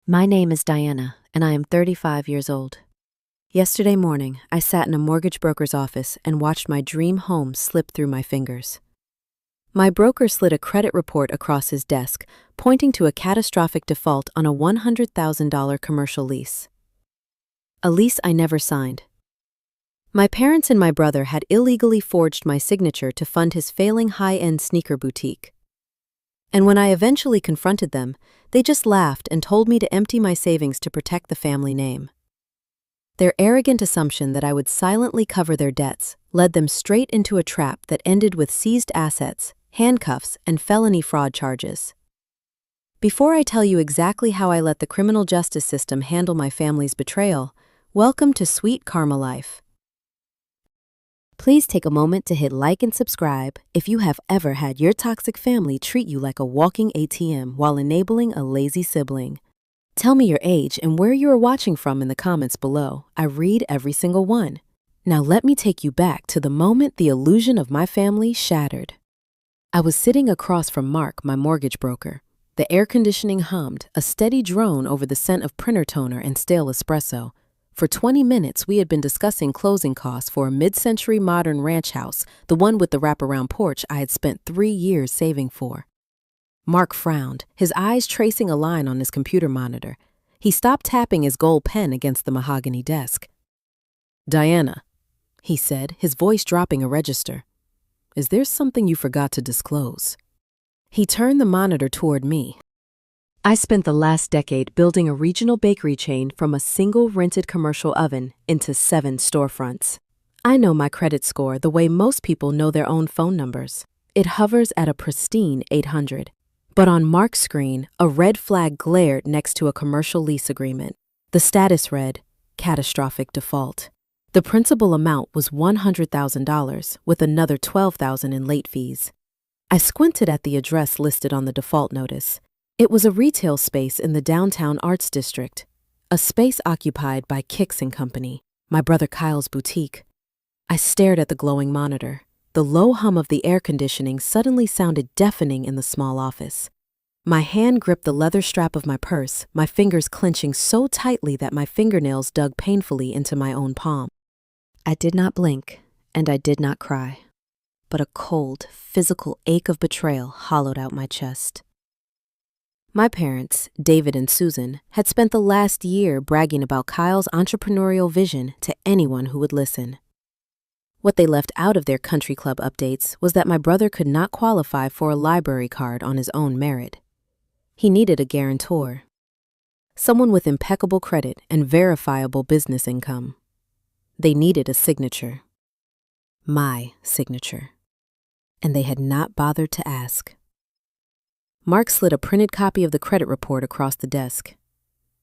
My name is Diana, and I am 35 years old. Yesterday morning, I sat in a mortgage broker's office and watched my dream home slip through my fingers. My broker slid a credit report across his desk, pointing to a catastrophic default on a $100,000 commercial lease. A lease I never signed. My parents and my brother had illegally forged my signature to fund his failing high-end sneaker boutique. And when I eventually confronted them, they just laughed and told me to empty my savings to protect the family name. Their arrogant assumption that I would silently cover their debts led them straight into a trap that ended with seized assets, handcuffs, and felony fraud charges. Before I tell you exactly how I let the criminal justice system handle my family's betrayal, welcome to Sweet Karma Life. Please take a moment to hit like and subscribe if you have ever had your toxic family treat you like a walking ATM while enabling a lazy sibling. Tell me your age and where you are watching from in the comments below. I read every single one. Now let me take you back to the moment the illusion of my family shattered. I was sitting across from Mark, my mortgage broker. The air conditioning hummed, a steady drone over the scent of printer toner and stale espresso. For 20 minutes, we had been discussing closing costs for a mid-century modern ranch house, the one with the wraparound porch I had spent 3 years saving for. Mark frowned, his eyes tracing a line on his computer monitor. He stopped tapping his gold pen against the mahogany desk. "Diana," he said, his voice dropping a register. "Is there something you forgot to disclose?" He turned the monitor toward me. I spent the last decade building a regional bakery chain from a single rented commercial oven into 7 storefronts. I know my credit score the way most people know their own phone numbers. It hovers at a pristine 800. But on Mark's screen, a red flag glared next to a commercial lease agreement. The status read, catastrophic default. The principal amount was $100,000, with another $12,000 in late fees. I squinted at the address listed on the default notice. It was a retail space in the downtown arts district, a space occupied by Kicks & Company, my brother Kyle's boutique. I stared at the glowing monitor. The low hum of the air conditioning suddenly sounded deafening in the small office. My hand gripped the leather strap of my purse, my fingers clenching so tightly that my fingernails dug painfully into my own palm. I did not blink, and I did not cry, but a cold, physical ache of betrayal hollowed out my chest. My parents, David and Susan, had spent the last year bragging about Kyle's entrepreneurial vision to anyone who would listen. What they left out of their country club updates was that my brother could not qualify for a library card on his own merit. He needed a guarantor, someone with impeccable credit and verifiable business income. They needed a signature. My signature. And they had not bothered to ask. Mark slid a printed copy of the credit report across the desk.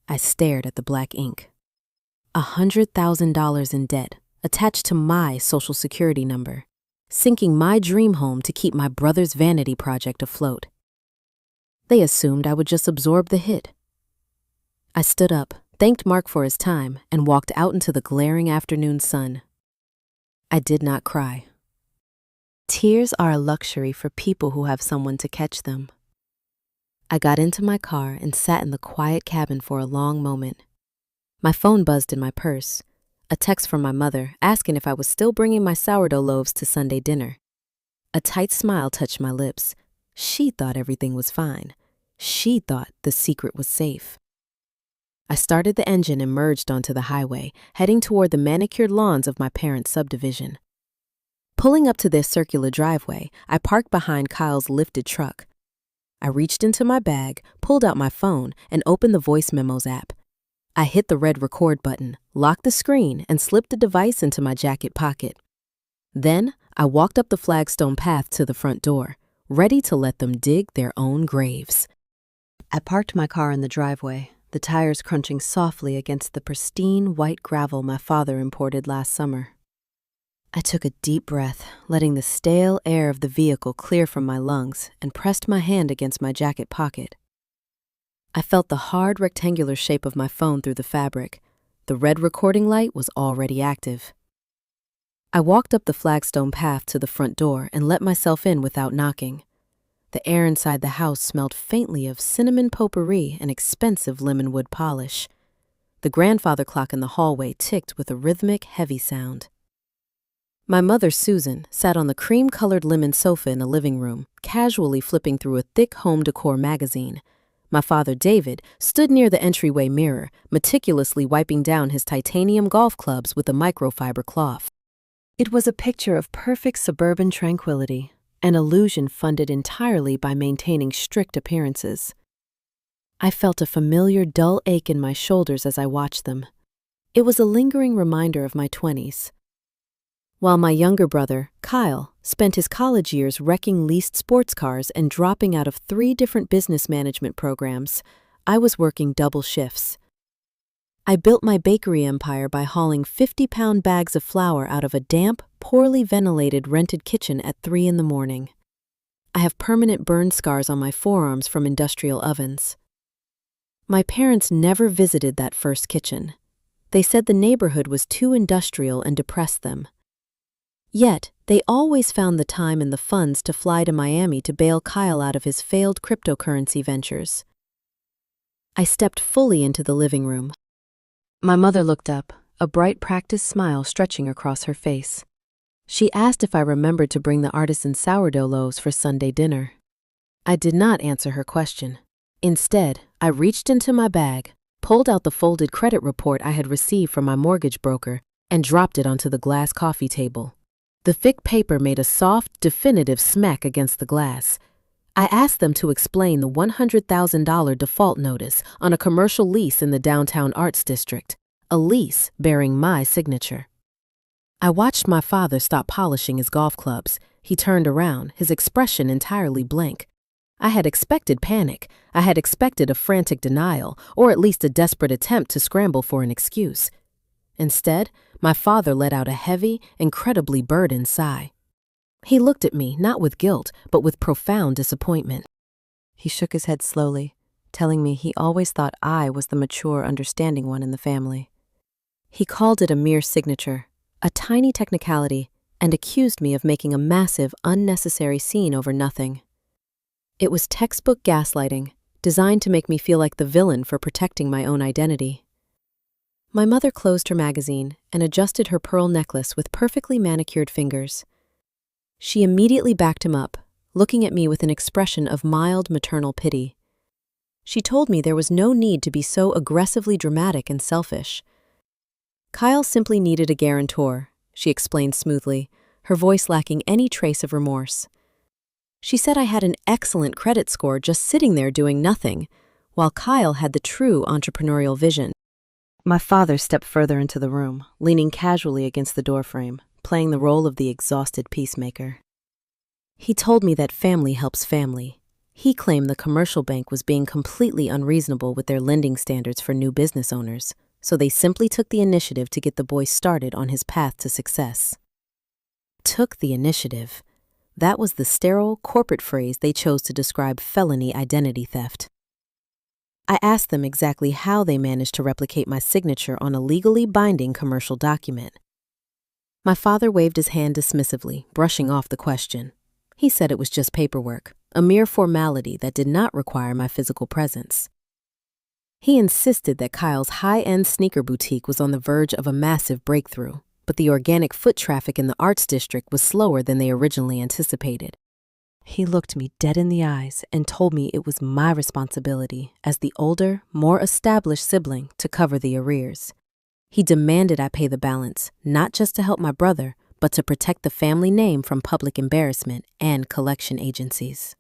I stared at the black ink. $100,000 in debt, attached to my Social Security number, sinking my dream home to keep my brother's vanity project afloat. They assumed I would just absorb the hit. I stood up, thanked Mark for his time, and walked out into the glaring afternoon sun. I did not cry. Tears are a luxury for people who have someone to catch them. I got into my car and sat in the quiet cabin for a long moment. My phone buzzed in my purse, a text from my mother asking if I was still bringing my sourdough loaves to Sunday dinner. A tight smile touched my lips. She thought everything was fine. She thought the secret was safe. I started the engine and merged onto the highway, heading toward the manicured lawns of my parents' subdivision. Pulling up to their circular driveway, I parked behind Kyle's lifted truck. I reached into my bag, pulled out my phone, and opened the voice memos app. I hit the red record button, locked the screen, and slipped the device into my jacket pocket. Then, I walked up the flagstone path to the front door, ready to let them dig their own graves. I parked my car in the driveway, the tires crunching softly against the pristine white gravel my father imported last summer. I took a deep breath, letting the stale air of the vehicle clear from my lungs, and pressed my hand against my jacket pocket. I felt the hard rectangular shape of my phone through the fabric. The red recording light was already active. I walked up the flagstone path to the front door and let myself in without knocking. The air inside the house smelled faintly of cinnamon potpourri and expensive lemon wood polish. The grandfather clock in the hallway ticked with a rhythmic, heavy sound. My mother, Susan, sat on the cream-colored lemon sofa in the living room, casually flipping through a thick home decor magazine. My father, David, stood near the entryway mirror, meticulously wiping down his titanium golf clubs with a microfiber cloth. It was a picture of perfect suburban tranquility, an illusion funded entirely by maintaining strict appearances. I felt a familiar dull ache in my shoulders as I watched them. It was a lingering reminder of my 20s. While my younger brother, Kyle, spent his college years wrecking leased sports cars and dropping out of 3 different business management programs, I was working double shifts. I built my bakery empire by hauling 50-pound bags of flour out of a damp, poorly ventilated rented kitchen at 3 in the morning. I have permanent burn scars on my forearms from industrial ovens. My parents never visited that first kitchen. They said the neighborhood was too industrial and depressed them. Yet, they always found the time and the funds to fly to Miami to bail Kyle out of his failed cryptocurrency ventures. I stepped fully into the living room. My mother looked up, a bright practiced smile stretching across her face. She asked if I remembered to bring the artisan sourdough loaves for Sunday dinner. I did not answer her question. Instead, I reached into my bag, pulled out the folded credit report I had received from my mortgage broker, and dropped it onto the glass coffee table. The thick paper made a soft, definitive smack against the glass. I asked them to explain the $100,000 default notice on a commercial lease in the downtown arts district, a lease bearing my signature. I watched my father stop polishing his golf clubs. He turned around, his expression entirely blank. I had expected panic. I had expected a frantic denial, or at least a desperate attempt to scramble for an excuse. Instead, my father let out a heavy, incredibly burdened sigh. He looked at me, not with guilt, but with profound disappointment. He shook his head slowly, telling me he always thought I was the mature, understanding one in the family. He called it a mere signature, a tiny technicality, and accused me of making a massive, unnecessary scene over nothing. It was textbook gaslighting, designed to make me feel like the villain for protecting my own identity. My mother closed her magazine and adjusted her pearl necklace with perfectly manicured fingers. She immediately backed him up, looking at me with an expression of mild maternal pity. She told me there was no need to be so aggressively dramatic and selfish. Kyle simply needed a guarantor, she explained smoothly, her voice lacking any trace of remorse. She said I had an excellent credit score just sitting there doing nothing, while Kyle had the true entrepreneurial vision. My father stepped further into the room, leaning casually against the doorframe, playing the role of the exhausted peacemaker. He told me that family helps family. He claimed the commercial bank was being completely unreasonable with their lending standards for new business owners, so they simply took the initiative to get the boy started on his path to success. Took the initiative. That was the sterile corporate phrase they chose to describe felony identity theft. I asked them exactly how they managed to replicate my signature on a legally binding commercial document. My father waved his hand dismissively, brushing off the question. He said it was just paperwork, a mere formality that did not require my physical presence. He insisted that Kyle's high-end sneaker boutique was on the verge of a massive breakthrough, but the organic foot traffic in the arts district was slower than they originally anticipated. He looked me dead in the eyes and told me it was my responsibility as the older, more established sibling to cover the arrears. He demanded I pay the balance, not just to help my brother, but to protect the family name from public embarrassment and collection agencies.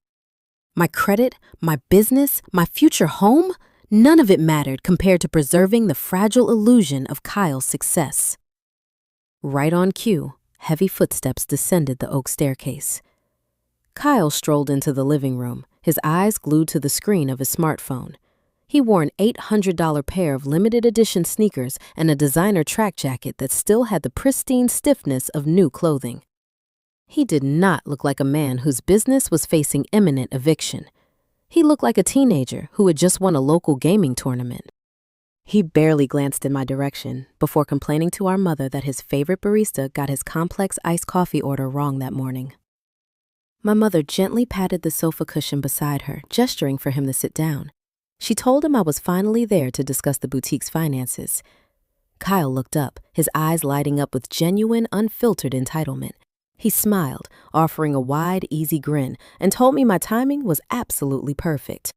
My credit, my business, my future home, none of it mattered compared to preserving the fragile illusion of Kyle's success. Right on cue, heavy footsteps descended the oak staircase. Kyle strolled into the living room, his eyes glued to the screen of his smartphone. He wore an $800 pair of limited edition sneakers and a designer track jacket that still had the pristine stiffness of new clothing. He did not look like a man whose business was facing imminent eviction. He looked like a teenager who had just won a local gaming tournament. He barely glanced in my direction before complaining to our mother that his favorite barista got his complex iced coffee order wrong that morning. My mother gently patted the sofa cushion beside her, gesturing for him to sit down. She told him I was finally there to discuss the boutique's finances. Kyle looked up, his eyes lighting up with genuine, unfiltered entitlement. He smiled, offering a wide, easy grin, and told me my timing was absolutely perfect.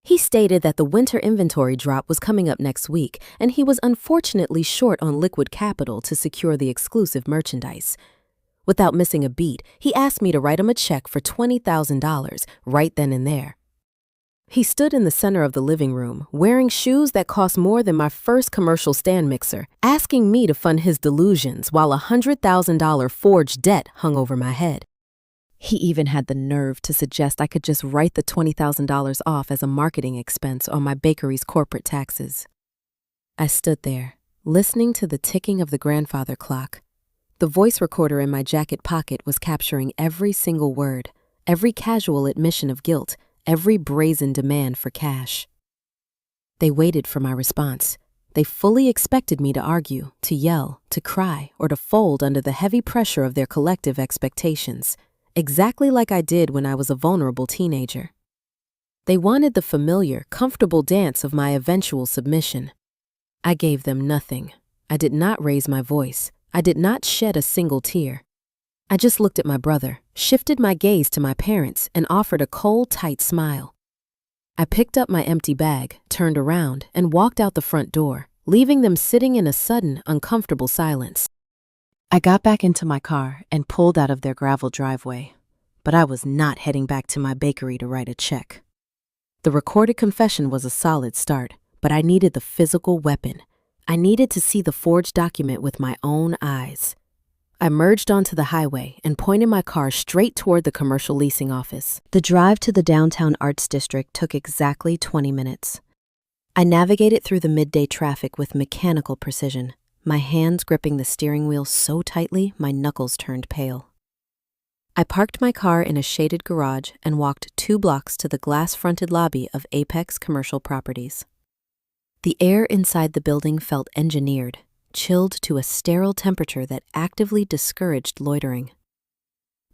He stated that the winter inventory drop was coming up next week, and he was unfortunately short on liquid capital to secure the exclusive merchandise. Without missing a beat, he asked me to write him a check for $20,000 right then and there. He stood in the center of the living room, wearing shoes that cost more than my first commercial stand mixer, asking me to fund his delusions while a $100,000 forged debt hung over my head. He even had the nerve to suggest I could just write the $20,000 off as a marketing expense on my bakery's corporate taxes. I stood there, listening to the ticking of the grandfather clock. The voice recorder in my jacket pocket was capturing every single word, every casual admission of guilt, every brazen demand for cash. They waited for my response. They fully expected me to argue, to yell, to cry, or to fold under the heavy pressure of their collective expectations, exactly like I did when I was a vulnerable teenager. They wanted the familiar, comfortable dance of my eventual submission. I gave them nothing. I did not raise my voice. I did not shed a single tear. I just looked at my brother, shifted my gaze to my parents, and offered a cold, tight smile. I picked up my empty bag, turned around, and walked out the front door, leaving them sitting in a sudden, uncomfortable silence. I got back into my car and pulled out of their gravel driveway, but I was not heading back to my bakery to write a check. The recorded confession was a solid start, but I needed the physical weapon. I needed to see the forged document with my own eyes. I merged onto the highway and pointed my car straight toward the commercial leasing office. The drive to the downtown arts district took exactly 20 minutes. I navigated through the midday traffic with mechanical precision, my hands gripping the steering wheel so tightly my knuckles turned pale. I parked my car in a shaded garage and walked 2 blocks to the glass-fronted lobby of Apex Commercial Properties. The air inside the building felt engineered, chilled to a sterile temperature that actively discouraged loitering.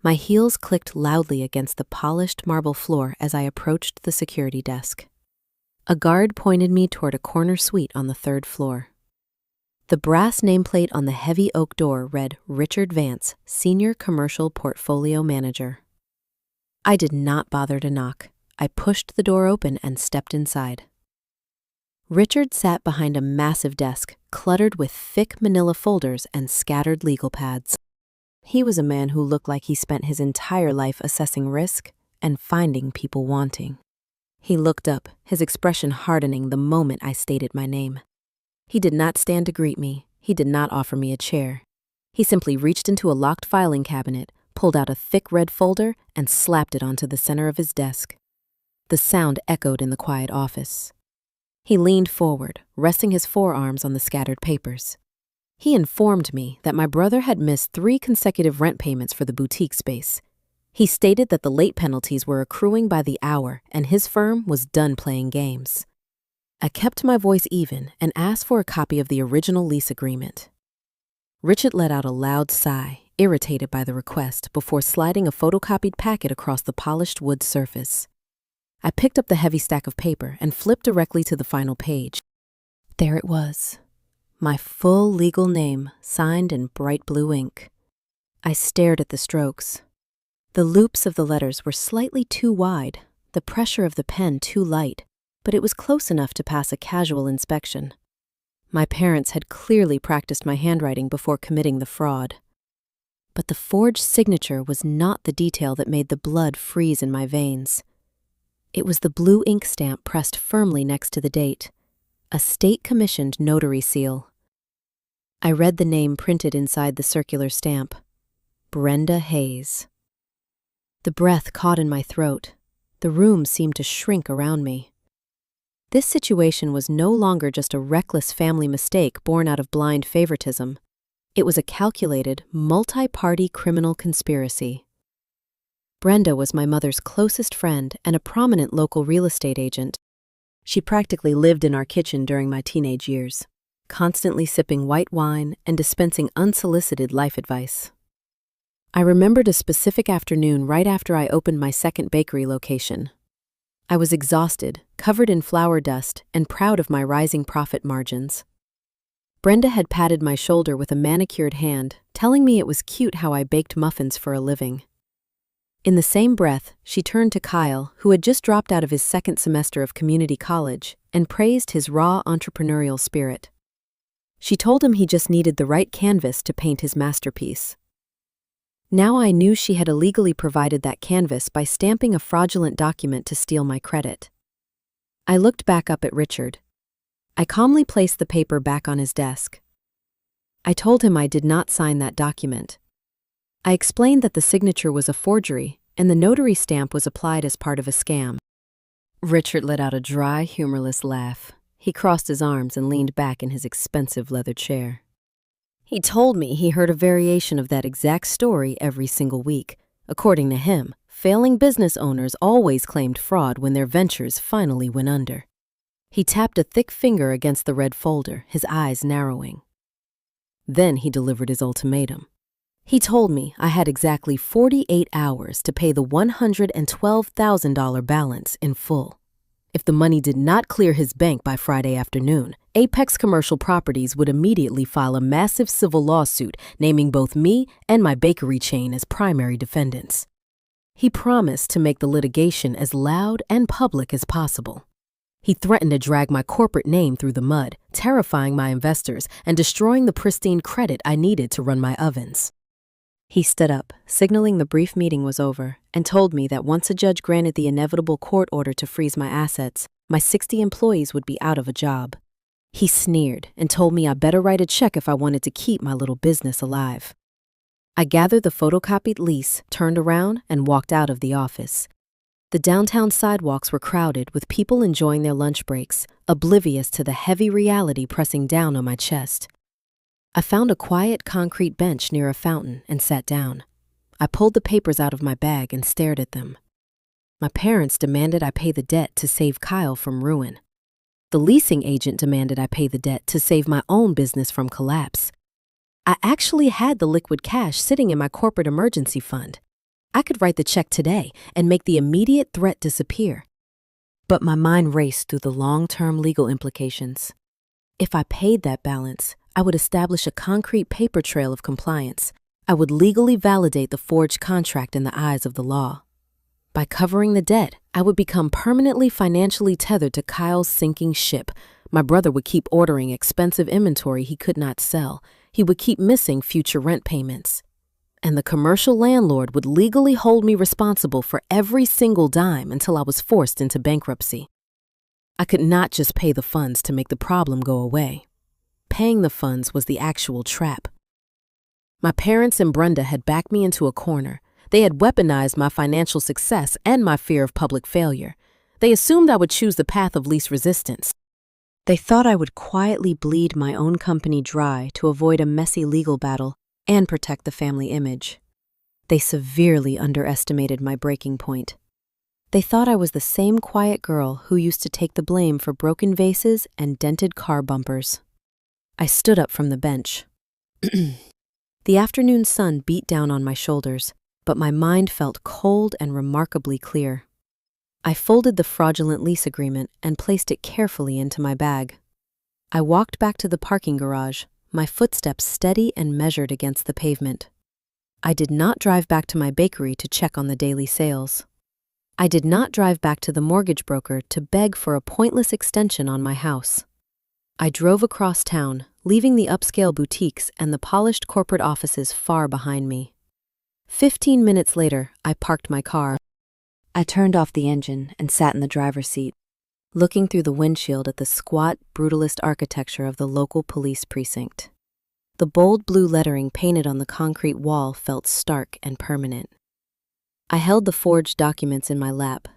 My heels clicked loudly against the polished marble floor as I approached the security desk. A guard pointed me toward a corner suite on the 3rd floor. The brass nameplate on the heavy oak door read Richard Vance, Senior Commercial Portfolio Manager. I did not bother to knock. I pushed the door open and stepped inside. Richard sat behind a massive desk, cluttered with thick manila folders and scattered legal pads. He was a man who looked like he spent his entire life assessing risk and finding people wanting. He looked up, his expression hardening the moment I stated my name. He did not stand to greet me. He did not offer me a chair. He simply reached into a locked filing cabinet, pulled out a thick red folder, and slapped it onto the center of his desk. The sound echoed in the quiet office. He leaned forward, resting his forearms on the scattered papers. He informed me that my brother had missed 3 consecutive rent payments for the boutique space. He stated that the late penalties were accruing by the hour and his firm was done playing games. I kept my voice even and asked for a copy of the original lease agreement. Richard let out a loud sigh, irritated by the request, before sliding a photocopied packet across the polished wood surface. I picked up the heavy stack of paper and flipped directly to the final page. There it was, my full legal name signed in bright blue ink. I stared at the strokes. The loops of the letters were slightly too wide, the pressure of the pen too light, but it was close enough to pass a casual inspection. My parents had clearly practiced my handwriting before committing the fraud. But the forged signature was not the detail that made the blood freeze in my veins. It was the blue ink stamp pressed firmly next to the date, a state-commissioned notary seal. I read the name printed inside the circular stamp, Brenda Hayes. The breath caught in my throat. The room seemed to shrink around me. This situation was no longer just a reckless family mistake born out of blind favoritism. It was a calculated, multi-party criminal conspiracy. Brenda was my mother's closest friend and a prominent local real estate agent. She practically lived in our kitchen during my teenage years, constantly sipping white wine and dispensing unsolicited life advice. I remembered a specific afternoon right after I opened my second bakery location. I was exhausted, covered in flour dust, and proud of my rising profit margins. Brenda had patted my shoulder with a manicured hand, telling me it was cute how I baked muffins for a living. In the same breath, she turned to Kyle, who had just dropped out of his second semester of community college, and praised his raw entrepreneurial spirit. She told him he just needed the right canvas to paint his masterpiece. Now I knew she had illegally provided that canvas by stamping a fraudulent document to steal my credit. I looked back up at Richard. I calmly placed the paper back on his desk. I told him I did not sign that document. I explained that the signature was a forgery and the notary stamp was applied as part of a scam. Richard let out a dry, humorless laugh. He crossed his arms and leaned back in his expensive leather chair. He told me he heard a variation of that exact story every single week. According to him, failing business owners always claimed fraud when their ventures finally went under. He tapped a thick finger against the red folder, his eyes narrowing. Then he delivered his ultimatum. He told me I had exactly 48 hours to pay the $112,000 balance in full. If the money did not clear his bank by Friday afternoon, Apex Commercial Properties would immediately file a massive civil lawsuit naming both me and my bakery chain as primary defendants. He promised to make the litigation as loud and public as possible. He threatened to drag my corporate name through the mud, terrifying my investors and destroying the pristine credit I needed to run my ovens. He stood up, signaling the brief meeting was over, and told me that once a judge granted the inevitable court order to freeze my assets, my 60 employees would be out of a job. He sneered and told me I better write a check if I wanted to keep my little business alive. I gathered the photocopied lease, turned around, and walked out of the office. The downtown sidewalks were crowded with people enjoying their lunch breaks, oblivious to the heavy reality pressing down on my chest. I found a quiet concrete bench near a fountain and sat down. I pulled the papers out of my bag and stared at them. My parents demanded I pay the debt to save Kyle from ruin. The leasing agent demanded I pay the debt to save my own business from collapse. I actually had the liquid cash sitting in my corporate emergency fund. I could write the check today and make the immediate threat disappear. But my mind raced through the long-term legal implications. If I paid that balance, I would establish a concrete paper trail of compliance. I would legally validate the forged contract in the eyes of the law. By covering the debt, I would become permanently financially tethered to Kyle's sinking ship. My brother would keep ordering expensive inventory he could not sell. He would keep missing future rent payments. And the commercial landlord would legally hold me responsible for every single dime until I was forced into bankruptcy. I could not just pay the funds to make the problem go away. Paying the funds was the actual trap. My parents and Brenda had backed me into a corner. They had weaponized my financial success and my fear of public failure. They assumed I would choose the path of least resistance. They thought I would quietly bleed my own company dry to avoid a messy legal battle and protect the family image. They severely underestimated my breaking point. They thought I was the same quiet girl who used to take the blame for broken vases and dented car bumpers. I stood up from the bench. The afternoon sun beat down on my shoulders, but my mind felt cold and remarkably clear. I folded the fraudulent lease agreement and placed it carefully into my bag. I walked back to the parking garage, my footsteps steady and measured against the pavement. I did not drive back to my bakery to check on the daily sales. I did not drive back to the mortgage broker to beg for a pointless extension on my house. I drove across town, leaving the upscale boutiques and the polished corporate offices far behind me. 15 minutes later, I parked my car. I turned off the engine and sat in the driver's seat, looking through the windshield at the squat, brutalist architecture of the local police precinct. The bold blue lettering painted on the concrete wall felt stark and permanent. I held the forged documents in my lap.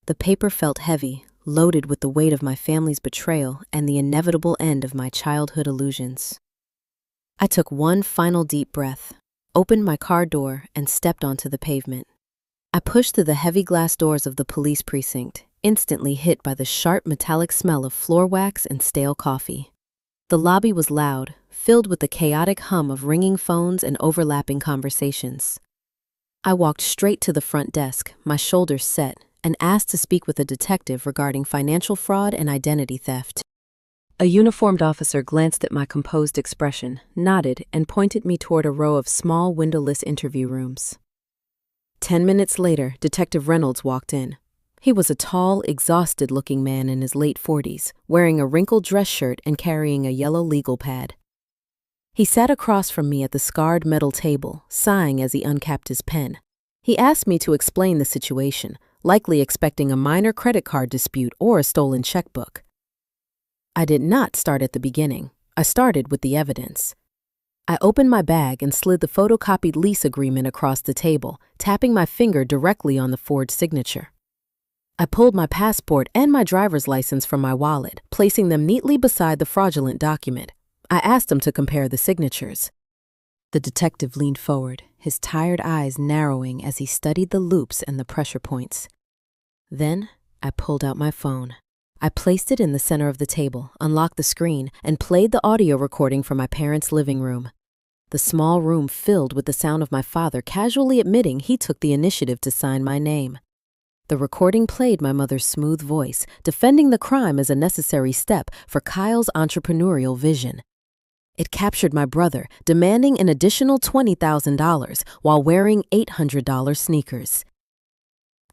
The paper felt heavy, loaded with the weight of my family's betrayal and the inevitable end of my childhood illusions. I took one final deep breath, opened my car door, and stepped onto the pavement. I pushed through the heavy glass doors of the police precinct, instantly hit by the sharp metallic smell of floor wax and stale coffee. The lobby was loud, filled with the chaotic hum of ringing phones and overlapping conversations. I walked straight to the front desk, my shoulders set, and asked to speak with a detective regarding financial fraud and identity theft. A uniformed officer glanced at my composed expression, nodded, and pointed me toward a row of small windowless interview rooms. 10 minutes later, Detective Reynolds walked in. He was a tall, exhausted-looking man in his late 40s, wearing a wrinkled dress shirt and carrying a yellow legal pad. He sat across from me at the scarred metal table, sighing as he uncapped his pen. He asked me to explain the situation, likely expecting a minor credit card dispute or a stolen checkbook. I did not start at the beginning. I started with the evidence. I opened my bag and slid the photocopied lease agreement across the table, tapping my finger directly on the forged signature. I pulled my passport and my driver's license from my wallet, placing them neatly beside the fraudulent document. I asked him to compare the signatures. The detective leaned forward, his tired eyes narrowing as he studied the loops and the pressure points. Then, I pulled out my phone. I placed it in the center of the table, unlocked the screen, and played the audio recording from my parents' living room. The small room filled with the sound of my father casually admitting he took the initiative to sign my name. The recording played my mother's smooth voice, defending the crime as a necessary step for Kyle's entrepreneurial vision. It captured my brother, demanding an additional $20,000 while wearing $800 sneakers.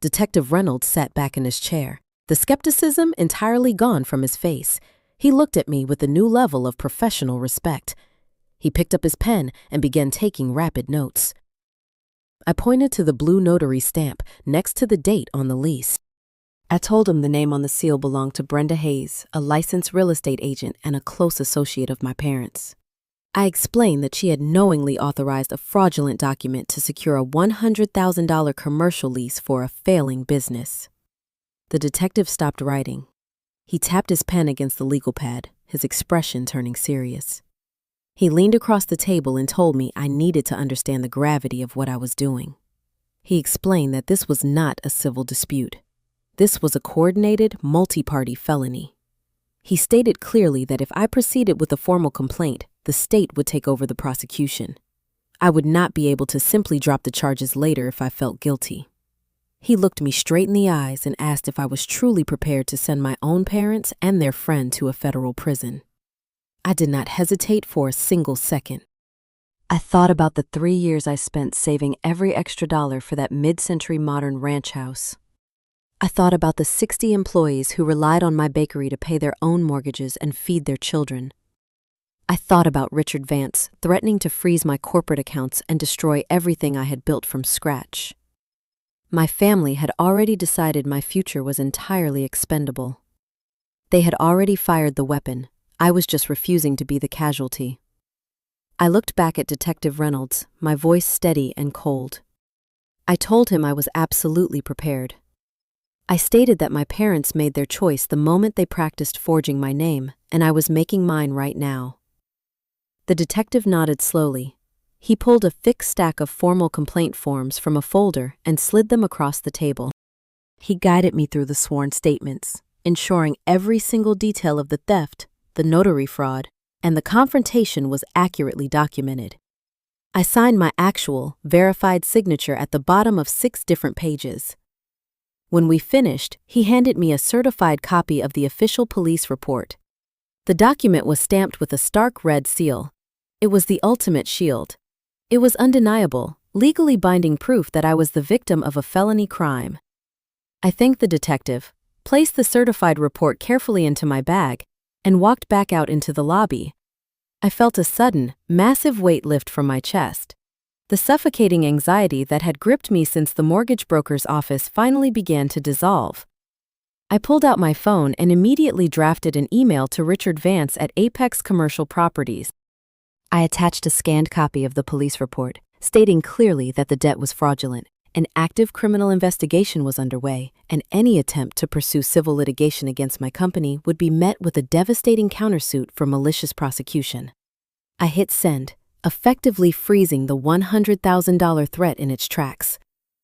Detective Reynolds sat back in his chair, the skepticism entirely gone from his face. He looked at me with a new level of professional respect. He picked up his pen and began taking rapid notes. I pointed to the blue notary stamp next to the date on the lease. I told him the name on the seal belonged to Brenda Hayes, a licensed real estate agent and a close associate of my parents. I explained that she had knowingly authorized a fraudulent document to secure a $100,000 commercial lease for a failing business. The detective stopped writing. He tapped his pen against the legal pad, his expression turning serious. He leaned across the table and told me I needed to understand the gravity of what I was doing. He explained that this was not a civil dispute. This was a coordinated, multi-party felony. He stated clearly that if I proceeded with a formal complaint, the state would take over the prosecution. I would not be able to simply drop the charges later if I felt guilty. He looked me straight in the eyes and asked if I was truly prepared to send my own parents and their friend to a federal prison. I did not hesitate for a single second. I thought about the 3 years I spent saving every extra dollar for that mid-century modern ranch house. I thought about the 60 employees who relied on my bakery to pay their own mortgages and feed their children. I thought about Richard Vance threatening to freeze my corporate accounts and destroy everything I had built from scratch. My family had already decided my future was entirely expendable. They had already fired the weapon. I was just refusing to be the casualty. I looked back at Detective Reynolds, my voice steady and cold. I told him I was absolutely prepared. I stated that my parents made their choice the moment they practiced forging my name, and I was making mine right now. The detective nodded slowly. He pulled a thick stack of formal complaint forms from a folder and slid them across the table. He guided me through the sworn statements, ensuring every single detail of the theft, the notary fraud, and the confrontation was accurately documented. I signed my actual, verified signature at the bottom of 6 different pages. When we finished, he handed me a certified copy of the official police report. The document was stamped with a stark red seal. It was the ultimate shield. It was undeniable, legally binding proof that I was the victim of a felony crime. I thanked the detective, placed the certified report carefully into my bag, and walked back out into the lobby. I felt a sudden, massive weight lift from my chest. The suffocating anxiety that had gripped me since the mortgage broker's office finally began to dissolve. I pulled out my phone and immediately drafted an email to Richard Vance at Apex Commercial Properties. I attached a scanned copy of the police report, stating clearly that the debt was fraudulent. An active criminal investigation was underway, and any attempt to pursue civil litigation against my company would be met with a devastating countersuit for malicious prosecution. I hit send, effectively freezing the $100,000 threat in its tracks.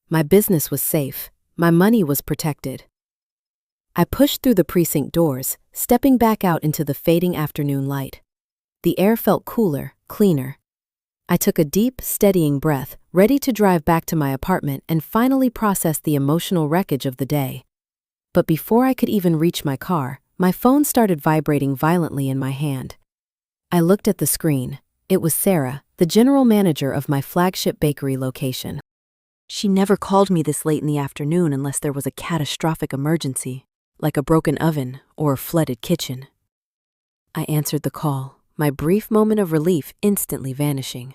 My business was safe. My money was protected. I pushed through the precinct doors, stepping back out into the fading afternoon light. The air felt cooler, cleaner. I took a deep, steadying breath, ready to drive back to my apartment and finally process the emotional wreckage of the day. But before I could even reach my car, my phone started vibrating violently in my hand. I looked at the screen. It was Sarah, the general manager of my flagship bakery location. She never called me this late in the afternoon unless there was a catastrophic emergency, like a broken oven or a flooded kitchen. I answered the call, my brief moment of relief instantly vanishing.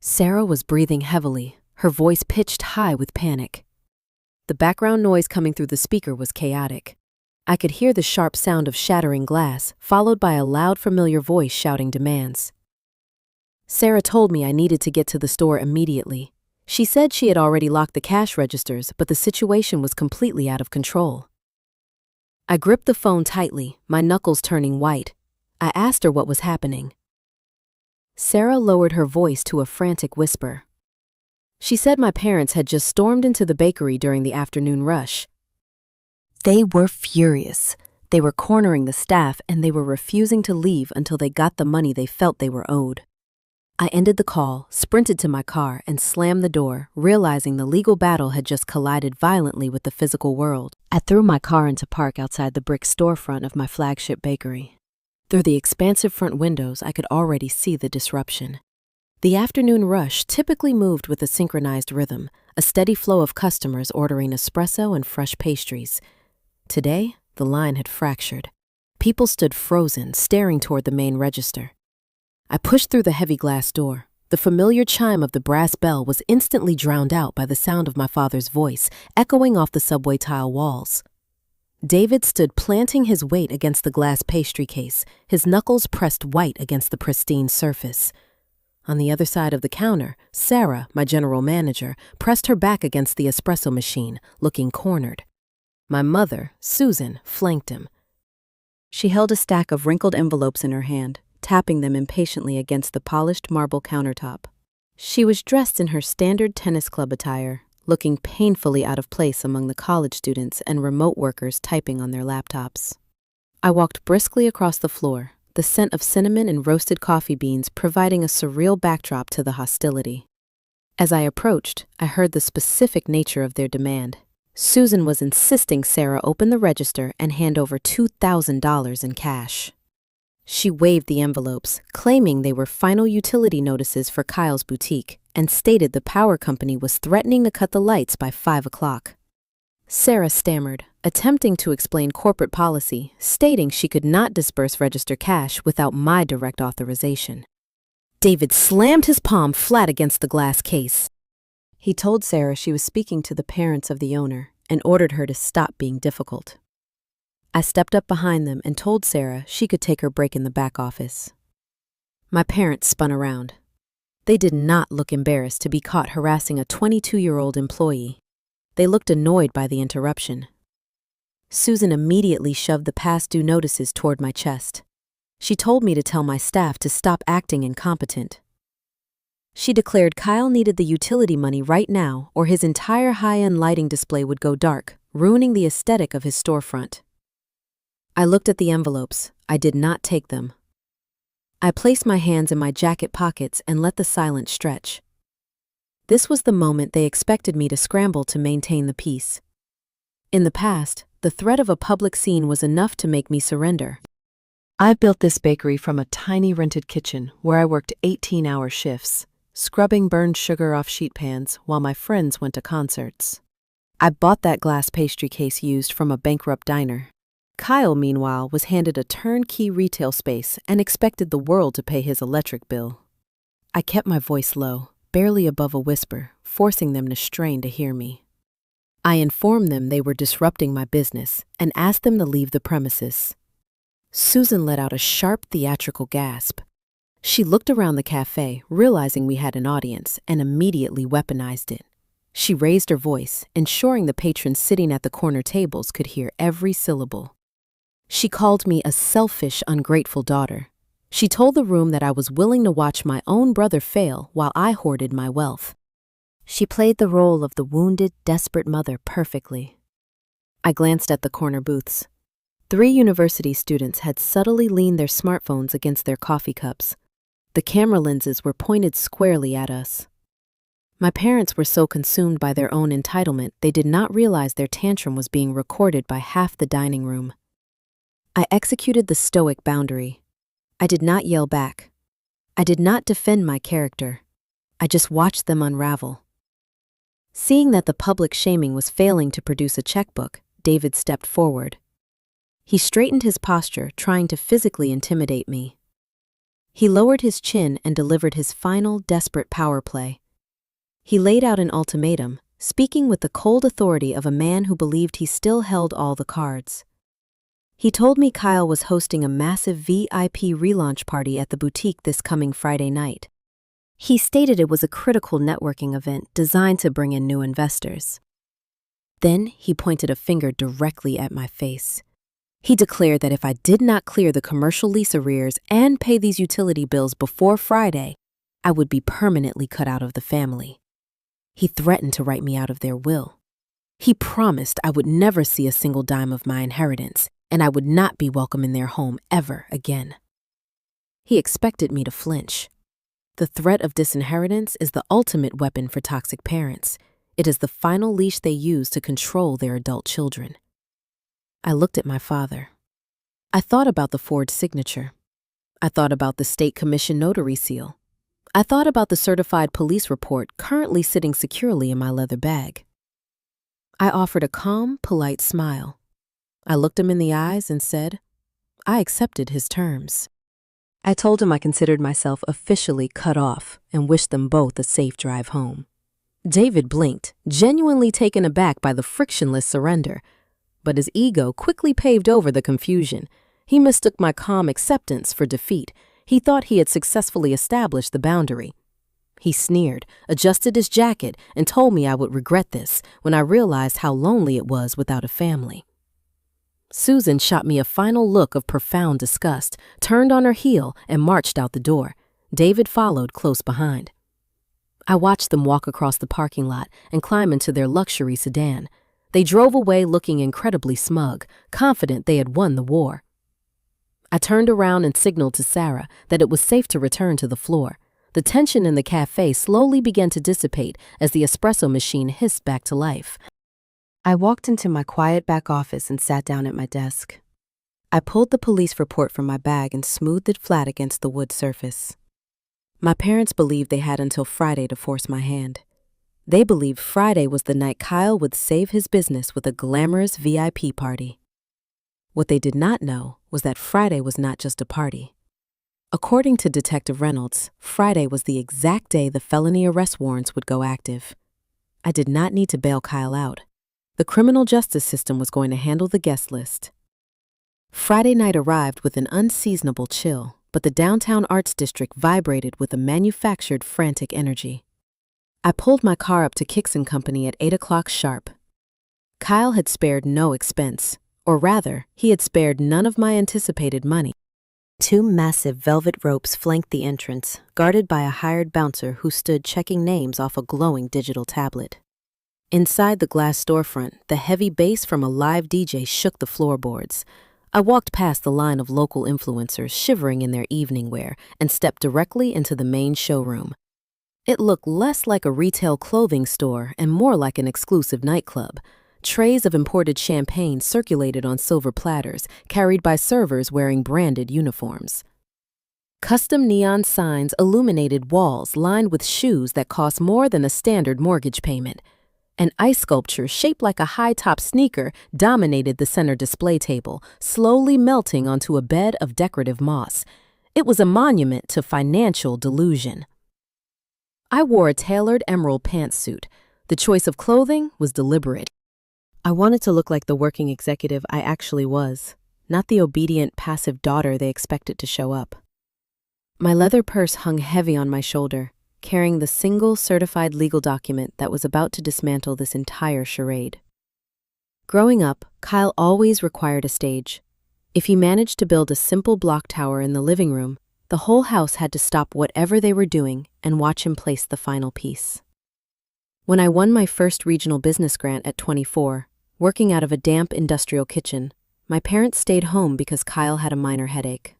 Sarah was breathing heavily, her voice pitched high with panic. The background noise coming through the speaker was chaotic. I could hear the sharp sound of shattering glass, followed by a loud, familiar voice shouting demands. Sarah told me I needed to get to the store immediately. She said she had already locked the cash registers, but the situation was completely out of control. I gripped the phone tightly, my knuckles turning white. I asked her what was happening. Sarah lowered her voice to a frantic whisper. She said my parents had just stormed into the bakery during the afternoon rush. They were furious. They were cornering the staff and they were refusing to leave until they got the money they felt they were owed. I ended the call, sprinted to my car, and slammed the door, realizing the legal battle had just collided violently with the physical world. I threw my car into park outside the brick storefront of my flagship bakery. Through the expansive front windows, I could already see the disruption. The afternoon rush typically moved with a synchronized rhythm, a steady flow of customers ordering espresso and fresh pastries. Today, the line had fractured. People stood frozen, staring toward the main register. I pushed through the heavy glass door. The familiar chime of the brass bell was instantly drowned out by the sound of my father's voice, echoing off the subway tile walls. David stood planting his weight against the glass pastry case, his knuckles pressed white against the pristine surface. On the other side of the counter, Sarah, my general manager, pressed her back against the espresso machine, looking cornered. My mother, Susan, flanked him. She held a stack of wrinkled envelopes in her hand, tapping them impatiently against the polished marble countertop. She was dressed in her standard tennis club attire, looking painfully out of place among the college students and remote workers typing on their laptops. I walked briskly across the floor, the scent of cinnamon and roasted coffee beans providing a surreal backdrop to the hostility. As I approached, I heard the specific nature of their demand. Susan was insisting Sarah open the register and hand over $2,000 in cash. She waved the envelopes, claiming they were final utility notices for Kyle's boutique, and stated the power company was threatening to cut the lights by 5 o'clock. Sarah stammered, attempting to explain corporate policy, stating she could not disperse register cash without my direct authorization. David slammed his palm flat against the glass case. He told Sarah she was speaking to the parents of the owner and ordered her to stop being difficult. I stepped up behind them and told Sarah she could take her break in the back office. My parents spun around. They did not look embarrassed to be caught harassing a 22-year-old employee. They looked annoyed by the interruption. Susan immediately shoved the past due notices toward my chest. She told me to tell my staff to stop acting incompetent. She declared Kyle needed the utility money right now or his entire high-end lighting display would go dark, ruining the aesthetic of his storefront. I looked at the envelopes. I did not take them. I placed my hands in my jacket pockets and let the silence stretch. This was the moment they expected me to scramble to maintain the peace. In the past, the threat of a public scene was enough to make me surrender. I built this bakery from a tiny rented kitchen where I worked 18-hour shifts, scrubbing burned sugar off sheet pans while my friends went to concerts. I bought that glass pastry case used from a bankrupt diner. Kyle, meanwhile, was handed a turnkey retail space and expected the world to pay his electric bill. I kept my voice low, barely above a whisper, forcing them to strain to hear me. I informed them they were disrupting my business and asked them to leave the premises. Susan let out a sharp theatrical gasp. She looked around the cafe, realizing we had an audience, and immediately weaponized it. She raised her voice, ensuring the patrons sitting at the corner tables could hear every syllable. She called me a selfish, ungrateful daughter. She told the room that I was willing to watch my own brother fail while I hoarded my wealth. She played the role of the wounded, desperate mother perfectly. I glanced at the corner booths. 3 university students had subtly leaned their smartphones against their coffee cups. The camera lenses were pointed squarely at us. My parents were so consumed by their own entitlement, they did not realize their tantrum was being recorded by half the dining room. I executed the stoic boundary. I did not yell back. I did not defend my character. I just watched them unravel. Seeing that the public shaming was failing to produce a checkbook, David stepped forward. He straightened his posture, trying to physically intimidate me. He lowered his chin and delivered his final, desperate power play. He laid out an ultimatum, speaking with the cold authority of a man who believed he still held all the cards. He told me Kyle was hosting a massive VIP relaunch party at the boutique this coming Friday night. He stated it was a critical networking event designed to bring in new investors. Then he pointed a finger directly at my face. He declared that if I did not clear the commercial lease arrears and pay these utility bills before Friday, I would be permanently cut out of the family. He threatened to write me out of their will. He promised I would never see a single dime of my inheritance, and I would not be welcome in their home ever again. He expected me to flinch. The threat of disinheritance is the ultimate weapon for toxic parents. It is the final leash they use to control their adult children. I looked at my father. I thought about the forged signature. I thought about the state commission notary seal. I thought about the certified police report currently sitting securely in my leather bag. I offered a calm, polite smile. I looked him in the eyes and said, I accepted his terms. I told him I considered myself officially cut off and wished them both a safe drive home. David blinked, genuinely taken aback by the frictionless surrender, but his ego quickly paved over the confusion. He mistook my calm acceptance for defeat. He thought he had successfully established the boundary. He sneered, adjusted his jacket, and told me I would regret this when I realized how lonely it was without a family. Susan shot me a final look of profound disgust, turned on her heel, and marched out the door. David followed close behind. I watched them walk across the parking lot and climb into their luxury sedan. They drove away looking incredibly smug, confident they had won the war. I turned around and signaled to Sarah that it was safe to return to the floor. The tension in the cafe slowly began to dissipate as the espresso machine hissed back to life. I walked into my quiet back office and sat down at my desk. I pulled the police report from my bag and smoothed it flat against the wood surface. My parents believed they had until Friday to force my hand. They believed Friday was the night Kyle would save his business with a glamorous VIP party. What they did not know was that Friday was not just a party. According to Detective Reynolds, Friday was the exact day the felony arrest warrants would go active. I did not need to bail Kyle out. The criminal justice system was going to handle the guest list. Friday night arrived with an unseasonable chill, but the downtown arts district vibrated with a manufactured frantic energy. I pulled my car up to Kicks & Company at 8 o'clock sharp. Kyle had spared no expense, or rather, he had spared none of my anticipated money. 2 massive velvet ropes flanked the entrance, guarded by a hired bouncer who stood checking names off a glowing digital tablet. Inside the glass storefront, the heavy bass from a live DJ shook the floorboards. I walked past the line of local influencers shivering in their evening wear and stepped directly into the main showroom. It looked less like a retail clothing store and more like an exclusive nightclub. Trays of imported champagne circulated on silver platters, carried by servers wearing branded uniforms. Custom neon signs illuminated walls lined with shoes that cost more than a standard mortgage payment. An ice sculpture shaped like a high-top sneaker dominated the center display table, slowly melting onto a bed of decorative moss. It was a monument to financial delusion. I wore a tailored emerald pantsuit. The choice of clothing was deliberate. I wanted to look like the working executive I actually was, not the obedient, passive daughter they expected to show up. My leather purse hung heavy on my shoulder, carrying the single certified legal document that was about to dismantle this entire charade. Growing up, Kyle always required a stage. If he managed to build a simple block tower in the living room, the whole house had to stop whatever they were doing and watch him place the final piece. When I won my first regional business grant at 24, working out of a damp industrial kitchen, my parents stayed home because Kyle had a minor headache.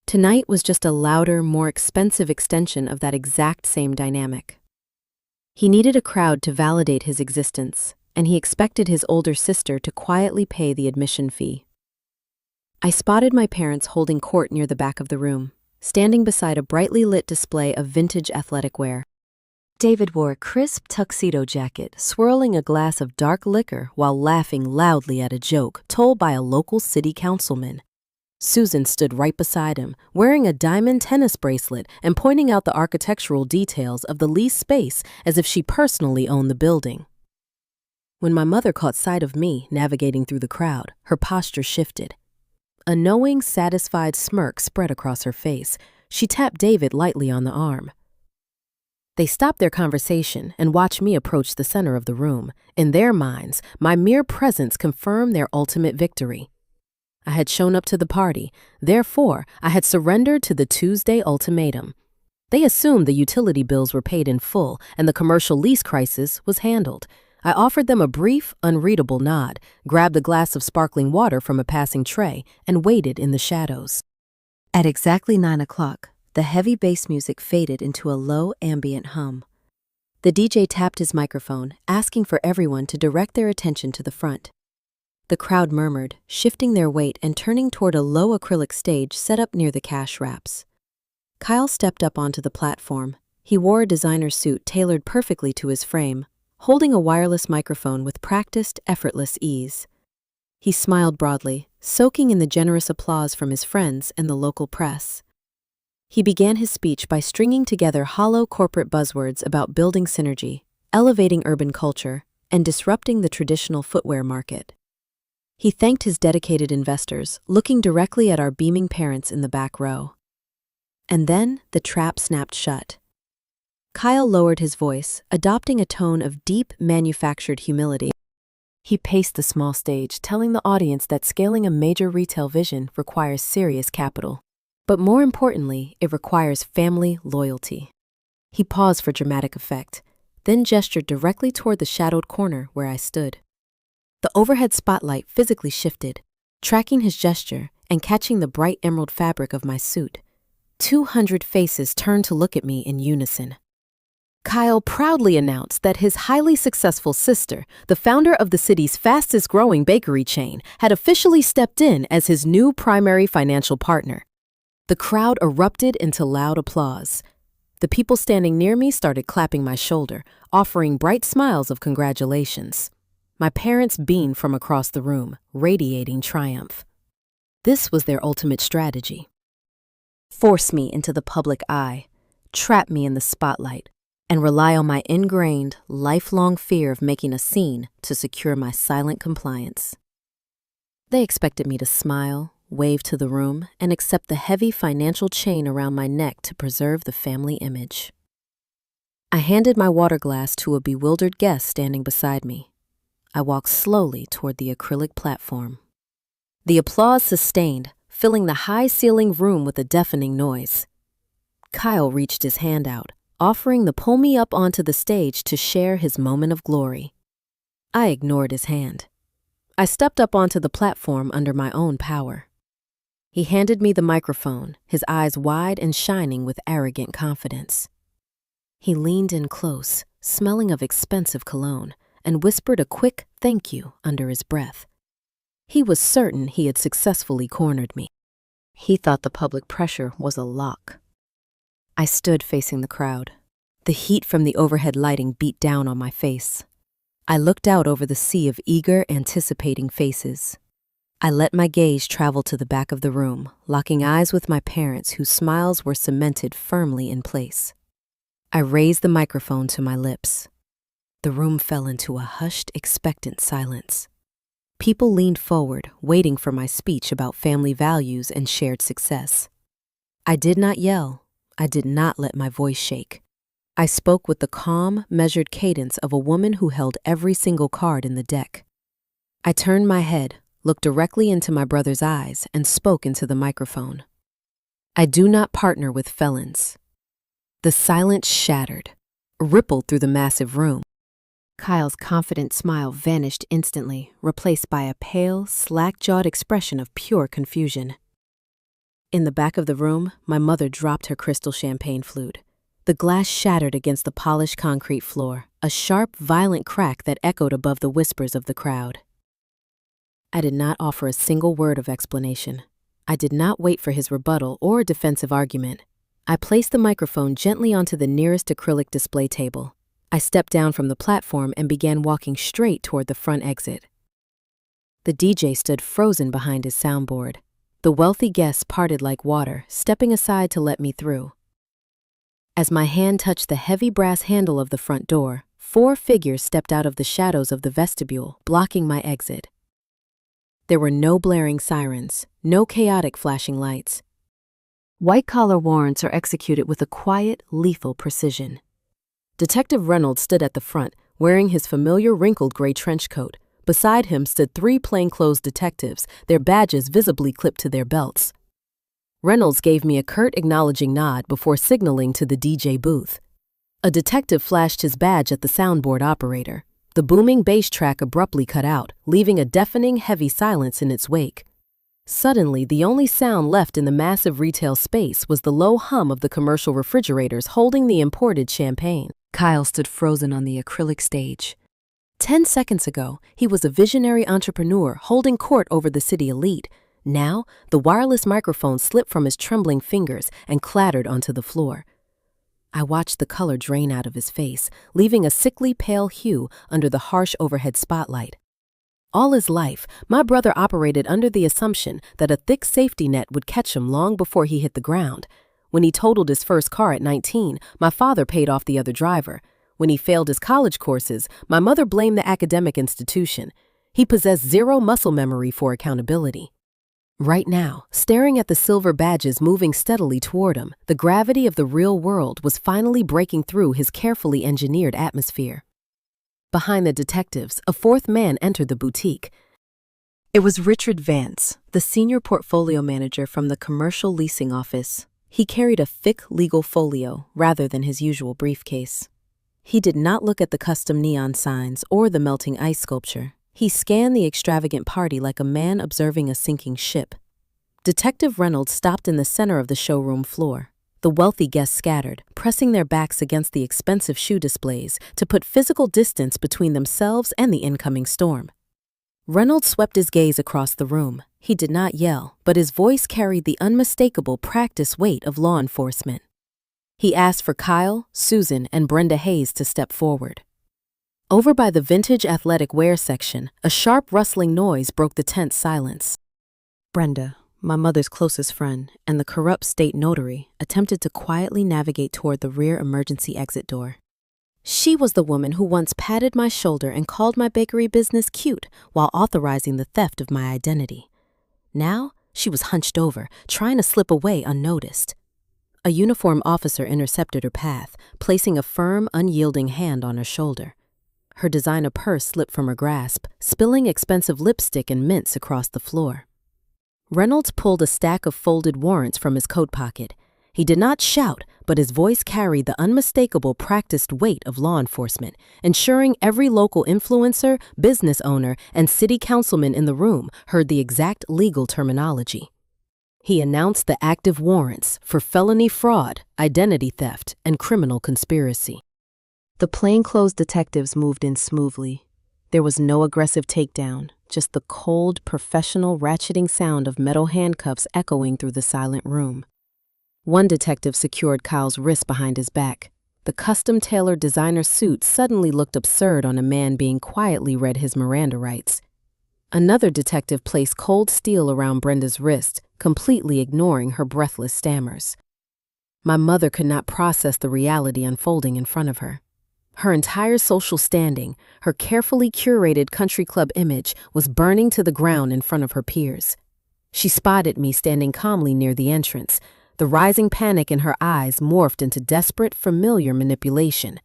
Tonight was just a louder, more expensive extension of that exact same dynamic. He needed a crowd to validate his existence, and he expected his older sister to quietly pay the admission fee. I spotted my parents holding court near the back of the room, standing beside a brightly lit display of vintage athletic wear. David wore a crisp tuxedo jacket, swirling a glass of dark liquor while laughing loudly at a joke told by a local city councilman. Susan stood right beside him, wearing a diamond tennis bracelet and pointing out the architectural details of the leased space as if she personally owned the building. When my mother caught sight of me navigating through the crowd, her posture shifted. A knowing, satisfied smirk spread across her face. She tapped David lightly on the arm. They stopped their conversation and watched me approach the center of the room. In their minds, my mere presence confirmed their ultimate victory. I had shown up to the party, therefore I had surrendered to the Tuesday ultimatum. They assumed the utility bills were paid in full and the commercial lease crisis was handled. I offered them a brief, unreadable nod, grabbed a glass of sparkling water from a passing tray, and waited in the shadows. At exactly 9 o'clock, the heavy bass music faded into a low ambient hum. The DJ tapped his microphone, asking for everyone to direct their attention to the front. The crowd murmured, shifting their weight and turning toward a low acrylic stage set up near the cash wraps. Kyle stepped up onto the platform. He wore a designer suit tailored perfectly to his frame, holding a wireless microphone with practiced, effortless ease. He smiled broadly, soaking in the generous applause from his friends and the local press. He began his speech by stringing together hollow corporate buzzwords about building synergy, elevating urban culture, and disrupting the traditional footwear market. He thanked his dedicated investors, looking directly at our beaming parents in the back row. And then the trap snapped shut. Kyle lowered his voice, adopting a tone of deep, manufactured humility. He paced the small stage, telling the audience that scaling a major retail vision requires serious capital. But more importantly, it requires family loyalty. He paused for dramatic effect, then gestured directly toward the shadowed corner where I stood. The overhead spotlight physically shifted, tracking his gesture and catching the bright emerald fabric of my suit. 200 faces turned to look at me in unison. Kyle proudly announced that his highly successful sister, the founder of the city's fastest-growing bakery chain, had officially stepped in as his new primary financial partner. The crowd erupted into loud applause. The people standing near me started clapping my shoulder, offering bright smiles of congratulations. My parents beamed from across the room, radiating triumph. This was their ultimate strategy. Force me into the public eye, trap me in the spotlight, and rely on my ingrained, lifelong fear of making a scene to secure my silent compliance. They expected me to smile, wave to the room, and accept the heavy financial chain around my neck to preserve the family image. I handed my water glass to a bewildered guest standing beside me. I walked slowly toward the acrylic platform. The applause sustained, filling the high-ceiling room with a deafening noise. Kyle reached his hand out, offering to pull me up onto the stage to share his moment of glory. I ignored his hand. I stepped up onto the platform under my own power. He handed me the microphone, his eyes wide and shining with arrogant confidence. He leaned in close, smelling of expensive cologne, and whispered a quick thank you under his breath. He was certain he had successfully cornered me. He thought the public pressure was a lock. I stood facing the crowd. The heat from the overhead lighting beat down on my face. I looked out over the sea of eager, anticipating faces. I let my gaze travel to the back of the room, locking eyes with my parents whose smiles were cemented firmly in place. I raised the microphone to my lips. The room fell into a hushed, expectant silence. People leaned forward, waiting for my speech about family values and shared success. I did not yell. I did not let my voice shake. I spoke with the calm, measured cadence of a woman who held every single card in the deck. I turned my head, looked directly into my brother's eyes, and spoke into the microphone. I do not partner with felons. The silence shattered, rippled through the massive room. Kyle's confident smile vanished instantly, replaced by a pale, slack-jawed expression of pure confusion. In the back of the room, my mother dropped her crystal champagne flute. The glass shattered against the polished concrete floor, a sharp, violent crack that echoed above the whispers of the crowd. I did not offer a single word of explanation. I did not wait for his rebuttal or a defensive argument. I placed the microphone gently onto the nearest acrylic display table. I stepped down from the platform and began walking straight toward the front exit. The DJ stood frozen behind his soundboard. The wealthy guests parted like water, stepping aside to let me through. As my hand touched the heavy brass handle of the front door, 4 figures stepped out of the shadows of the vestibule, blocking my exit. There were no blaring sirens, no chaotic flashing lights. White-collar warrants are executed with a quiet, lethal precision. Detective Reynolds stood at the front, wearing his familiar wrinkled gray trench coat. Beside him stood 3 plainclothes detectives, their badges visibly clipped to their belts. Reynolds gave me a curt acknowledging nod before signaling to the DJ booth. A detective flashed his badge at the soundboard operator. The booming bass track abruptly cut out, leaving a deafening, heavy silence in its wake. Suddenly, the only sound left in the massive retail space was the low hum of the commercial refrigerators holding the imported champagne. Kyle stood frozen on the acrylic stage. 10 seconds ago, he was a visionary entrepreneur holding court over the city elite. Now, the wireless microphone slipped from his trembling fingers and clattered onto the floor. I watched the color drain out of his face, leaving a sickly pale hue under the harsh overhead spotlight. All his life, my brother operated under the assumption that a thick safety net would catch him long before he hit the ground. When he totaled his first car at 19, my father paid off the other driver. When he failed his college courses, my mother blamed the academic institution. He possessed zero muscle memory for accountability. Right now, staring at the silver badges moving steadily toward him, the gravity of the real world was finally breaking through his carefully engineered atmosphere. Behind the detectives, a 4th man entered the boutique. It was Richard Vance, the senior portfolio manager from the commercial leasing office. He carried a thick legal folio rather than his usual briefcase. He did not look at the custom neon signs or the melting ice sculpture. He scanned the extravagant party like a man observing a sinking ship. Detective Reynolds stopped in the center of the showroom floor. The wealthy guests scattered, pressing their backs against the expensive shoe displays to put physical distance between themselves and the incoming storm. Reynolds swept his gaze across the room. He did not yell, but his voice carried the unmistakable practiced weight of law enforcement. He asked for Kyle, Susan, and Brenda Hayes to step forward. Over by the vintage athletic wear section, a sharp rustling noise broke the tense silence. Brenda, my mother's closest friend, and the corrupt state notary, attempted to quietly navigate toward the rear emergency exit door. She was the woman who once patted my shoulder and called my bakery business cute while authorizing the theft of my identity. Now, she was hunched over, trying to slip away unnoticed. A uniformed officer intercepted her path, placing a firm, unyielding hand on her shoulder. Her designer purse slipped from her grasp, spilling expensive lipstick and mints across the floor. Reynolds pulled a stack of folded warrants from his coat pocket. He did not shout, but his voice carried the unmistakable practiced weight of law enforcement, ensuring every local influencer, business owner, and city councilman in the room heard the exact legal terminology. He announced the active warrants for felony fraud, identity theft, and criminal conspiracy. The plainclothes detectives moved in smoothly. There was no aggressive takedown, just the cold, professional ratcheting sound of metal handcuffs echoing through the silent room. One detective secured Kyle's wrist behind his back. The custom-tailored designer suit suddenly looked absurd on a man being quietly read his Miranda rights. Another detective placed cold steel around Brenda's wrist, completely ignoring her breathless stammers. My mother could not process the reality unfolding in front of her. Her entire social standing, her carefully curated country club image, was burning to the ground in front of her peers. She spotted me standing calmly near the entrance. The rising panic in her eyes morphed into desperate, familiar manipulation.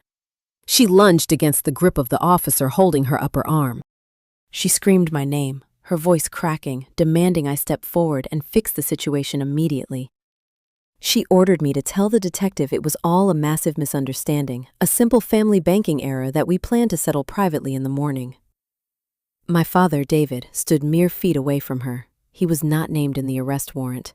She lunged against the grip of the officer holding her upper arm. She screamed my name, her voice cracking, demanding I step forward and fix the situation immediately. She ordered me to tell the detective it was all a massive misunderstanding, a simple family banking error that we planned to settle privately in the morning. My father, David, stood mere feet away from her. He was not named in the arrest warrant.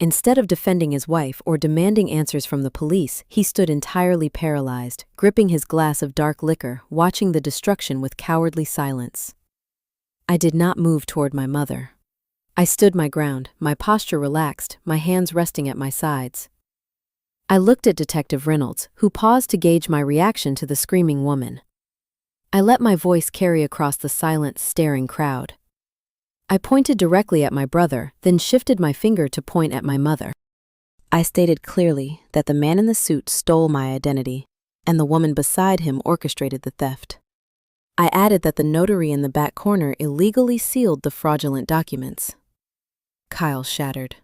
Instead of defending his wife or demanding answers from the police, he stood entirely paralyzed, gripping his glass of dark liquor, watching the destruction with cowardly silence. I did not move toward my mother. I stood my ground, my posture relaxed, my hands resting at my sides. I looked at Detective Reynolds, who paused to gauge my reaction to the screaming woman. I let my voice carry across the silent, staring crowd. I pointed directly at my brother, then shifted my finger to point at my mother. I stated clearly that the man in the suit stole my identity, and the woman beside him orchestrated the theft. I added that the notary in the back corner illegally sealed the fraudulent documents. Kyle shattered.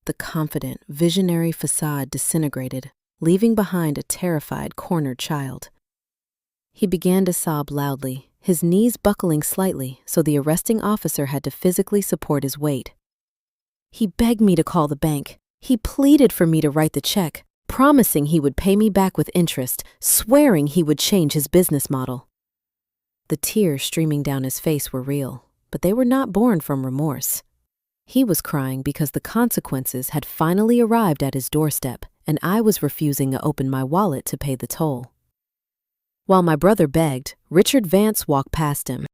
The confident, visionary facade disintegrated, leaving behind a terrified, cornered child. He began to sob loudly, his knees buckling slightly so the arresting officer had to physically support his weight. He begged me to call the bank. He pleaded for me to write the check, promising he would pay me back with interest, swearing he would change his business model. The tears streaming down his face were real, but they were not born from remorse. He was crying because the consequences had finally arrived at his doorstep, and I was refusing to open my wallet to pay the toll. While my brother begged, Richard Vance walked past him.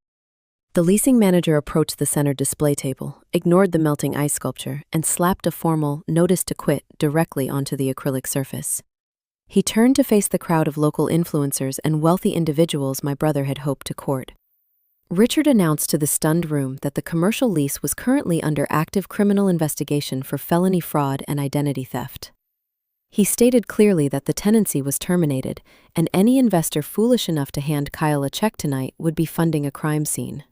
The leasing manager approached the center display table, ignored the melting ice sculpture, and slapped a formal "notice to quit" directly onto the acrylic surface. He turned to face the crowd of local influencers and wealthy individuals my brother had hoped to court. Richard announced to the stunned room that the commercial lease was currently under active criminal investigation for felony fraud and identity theft. He stated clearly that the tenancy was terminated, and any investor foolish enough to hand Kyle a check tonight would be funding a crime scene.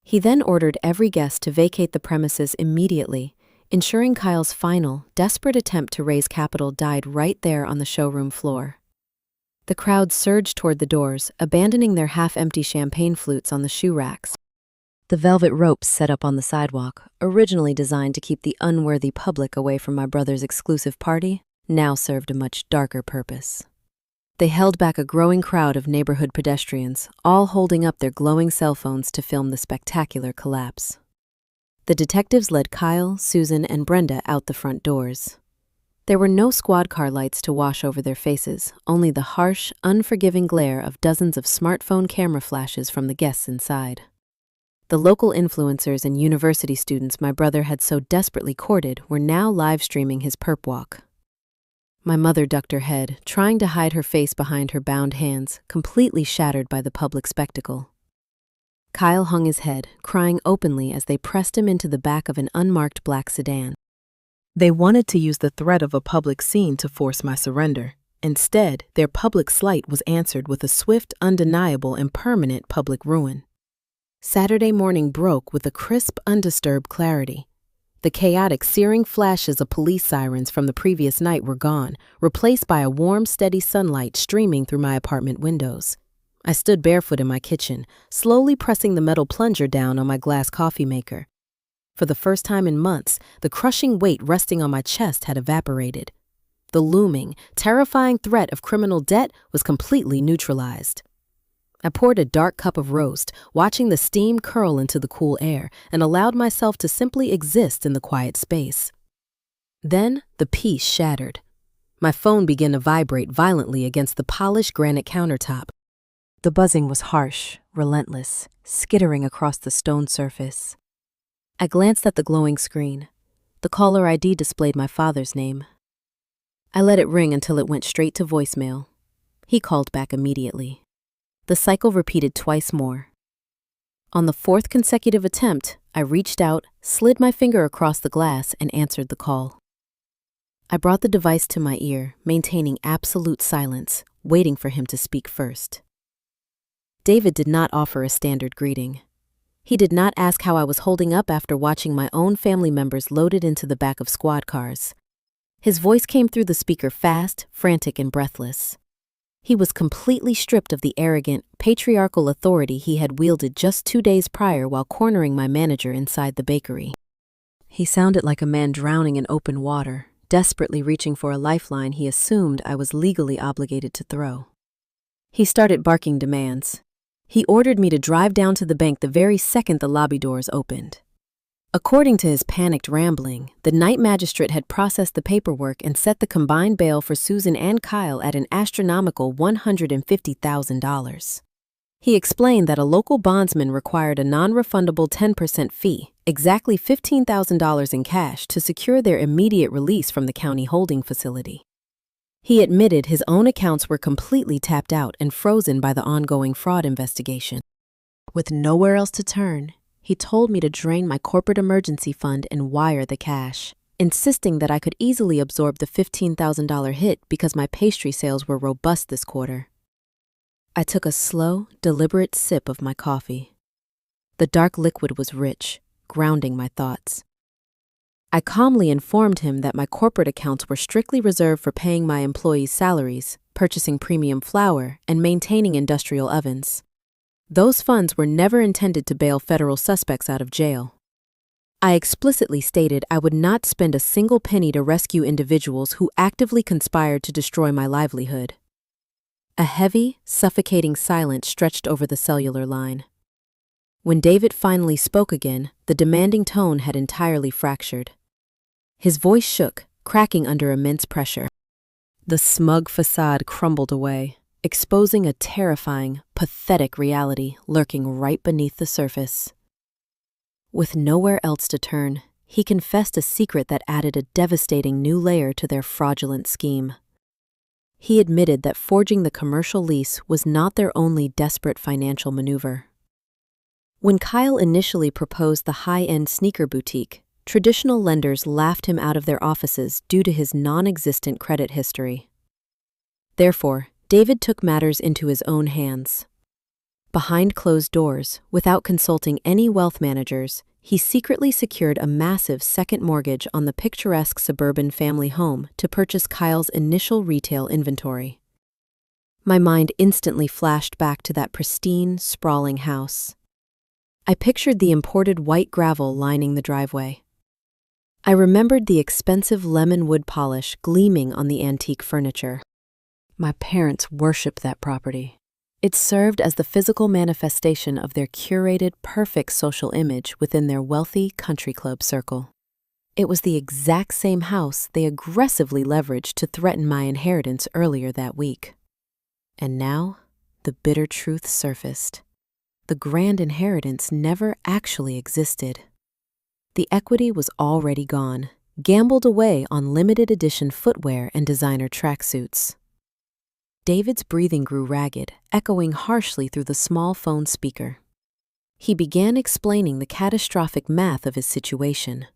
He then ordered every guest to vacate the premises immediately, ensuring Kyle's final, desperate attempt to raise capital died right there on the showroom floor. The crowd surged toward the doors, abandoning their half-empty champagne flutes on the shoe racks. The velvet ropes set up on the sidewalk, originally designed to keep the unworthy public away from my brother's exclusive party, now served a much darker purpose. They held back a growing crowd of neighborhood pedestrians, all holding up their glowing cell phones to film the spectacular collapse. The detectives led Kyle, Susan, and Brenda out the front doors. There were no squad car lights to wash over their faces, only the harsh, unforgiving glare of dozens of smartphone camera flashes from the guests inside. The local influencers and university students my brother had so desperately courted were now live-streaming his perp walk. My mother ducked her head, trying to hide her face behind her bound hands, completely shattered by the public spectacle. Kyle hung his head, crying openly as they pressed him into the back of an unmarked black sedan. They wanted to use the threat of a public scene to force my surrender. Instead, their public slight was answered with a swift, undeniable, and permanent public ruin. Saturday morning broke with a crisp, undisturbed clarity. The chaotic, searing flashes of police sirens from the previous night were gone, replaced by a warm, steady sunlight streaming through my apartment windows. I stood barefoot in my kitchen, slowly pressing the metal plunger down on my glass coffee maker. For the first time in months, the crushing weight resting on my chest had evaporated. The looming, terrifying threat of criminal debt was completely neutralized. I poured a dark cup of roast, watching the steam curl into the cool air, and allowed myself to simply exist in the quiet space. Then the peace shattered. My phone began to vibrate violently against the polished granite countertop. The buzzing was harsh, relentless, skittering across the stone surface. I glanced at the glowing screen. The caller ID displayed my father's name. I let it ring until it went straight to voicemail. He called back immediately. The cycle repeated twice more. On the fourth consecutive attempt, I reached out, slid my finger across the glass, and answered the call. I brought the device to my ear, maintaining absolute silence, waiting for him to speak first. David did not offer a standard greeting. He did not ask how I was holding up after watching my own family members loaded into the back of squad cars. His voice came through the speaker fast, frantic, and breathless. He was completely stripped of the arrogant, patriarchal authority he had wielded just 2 days prior while cornering my manager inside the bakery. He sounded like a man drowning in open water, desperately reaching for a lifeline he assumed I was legally obligated to throw. He started barking demands. He ordered me to drive down to the bank the very second the lobby doors opened. According to his panicked rambling, the night magistrate had processed the paperwork and set the combined bail for Susan and Kyle at an astronomical $150,000. He explained that a local bondsman required a non-refundable 10% fee, exactly $15,000 in cash, to secure their immediate release from the county holding facility. He admitted his own accounts were completely tapped out and frozen by the ongoing fraud investigation. With nowhere else to turn, he told me to drain my corporate emergency fund and wire the cash, insisting that I could easily absorb the $15,000 hit because my pastry sales were robust this quarter. I took a slow, deliberate sip of my coffee. The dark liquid was rich, grounding my thoughts. I calmly informed him that my corporate accounts were strictly reserved for paying my employees' salaries, purchasing premium flour, and maintaining industrial ovens. Those funds were never intended to bail federal suspects out of jail. I explicitly stated I would not spend a single penny to rescue individuals who actively conspired to destroy my livelihood. A heavy, suffocating silence stretched over the cellular line. When David finally spoke again, the demanding tone had entirely fractured. His voice shook, cracking under immense pressure. The smug facade crumbled away, exposing a terrifying, pathetic reality lurking right beneath the surface. With nowhere else to turn, he confessed a secret that added a devastating new layer to their fraudulent scheme. He admitted that forging the commercial lease was not their only desperate financial maneuver. When Kyle initially proposed the high-end sneaker boutique, traditional lenders laughed him out of their offices due to his non-existent credit history. Therefore, David took matters into his own hands. Behind closed doors, without consulting any wealth managers, he secretly secured a massive second mortgage on the picturesque suburban family home to purchase Kyle's initial retail inventory. My mind instantly flashed back to that pristine, sprawling house. I pictured the imported white gravel lining the driveway. I remembered the expensive lemon wood polish gleaming on the antique furniture. My parents worshipped that property. It served as the physical manifestation of their curated, perfect social image within their wealthy country club circle. It was the exact same house they aggressively leveraged to threaten my inheritance earlier that week. And now, the bitter truth surfaced. The grand inheritance never actually existed. The equity was already gone, gambled away on limited edition footwear and designer tracksuits. David's breathing grew ragged, echoing harshly through the small phone speaker. He began explaining the catastrophic math of his situation.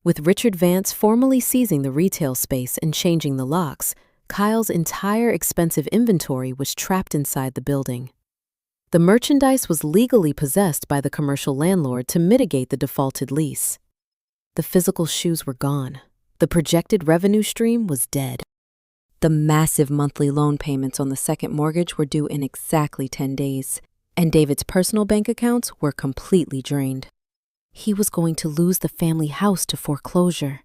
With Richard Vance formally seizing the retail space and changing the locks, Kyle's entire expensive inventory was trapped inside the building. The merchandise was legally possessed by the commercial landlord to mitigate the defaulted lease. The physical shoes were gone. The projected revenue stream was dead. The massive monthly loan payments on the second mortgage were due in exactly 10 days, and David's personal bank accounts were completely drained. He was going to lose the family house to foreclosure.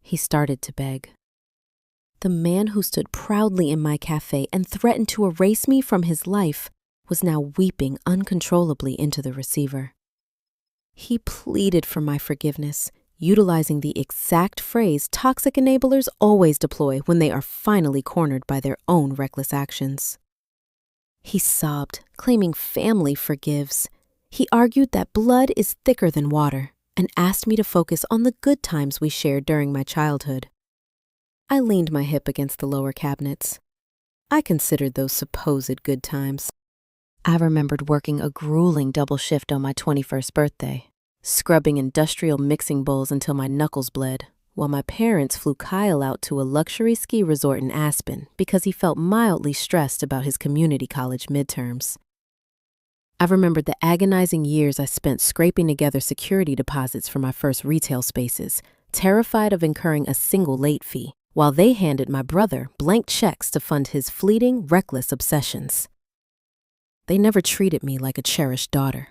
He started to beg. The man who stood proudly in my cafe and threatened to erase me from his life was now weeping uncontrollably into the receiver. He pleaded for my forgiveness, utilizing the exact phrase toxic enablers always deploy when they are finally cornered by their own reckless actions. He sobbed, claiming family forgives. He argued that blood is thicker than water and asked me to focus on the good times we shared during my childhood. I leaned my hip against the lower cabinets. I considered those supposed good times. I remembered working a grueling double shift on my 21st birthday, scrubbing industrial mixing bowls until my knuckles bled, while my parents flew Kyle out to a luxury ski resort in Aspen because he felt mildly stressed about his community college midterms. I remembered the agonizing years I spent scraping together security deposits for my first retail spaces, terrified of incurring a single late fee, while they handed my brother blank checks to fund his fleeting, reckless obsessions. They never treated me like a cherished daughter.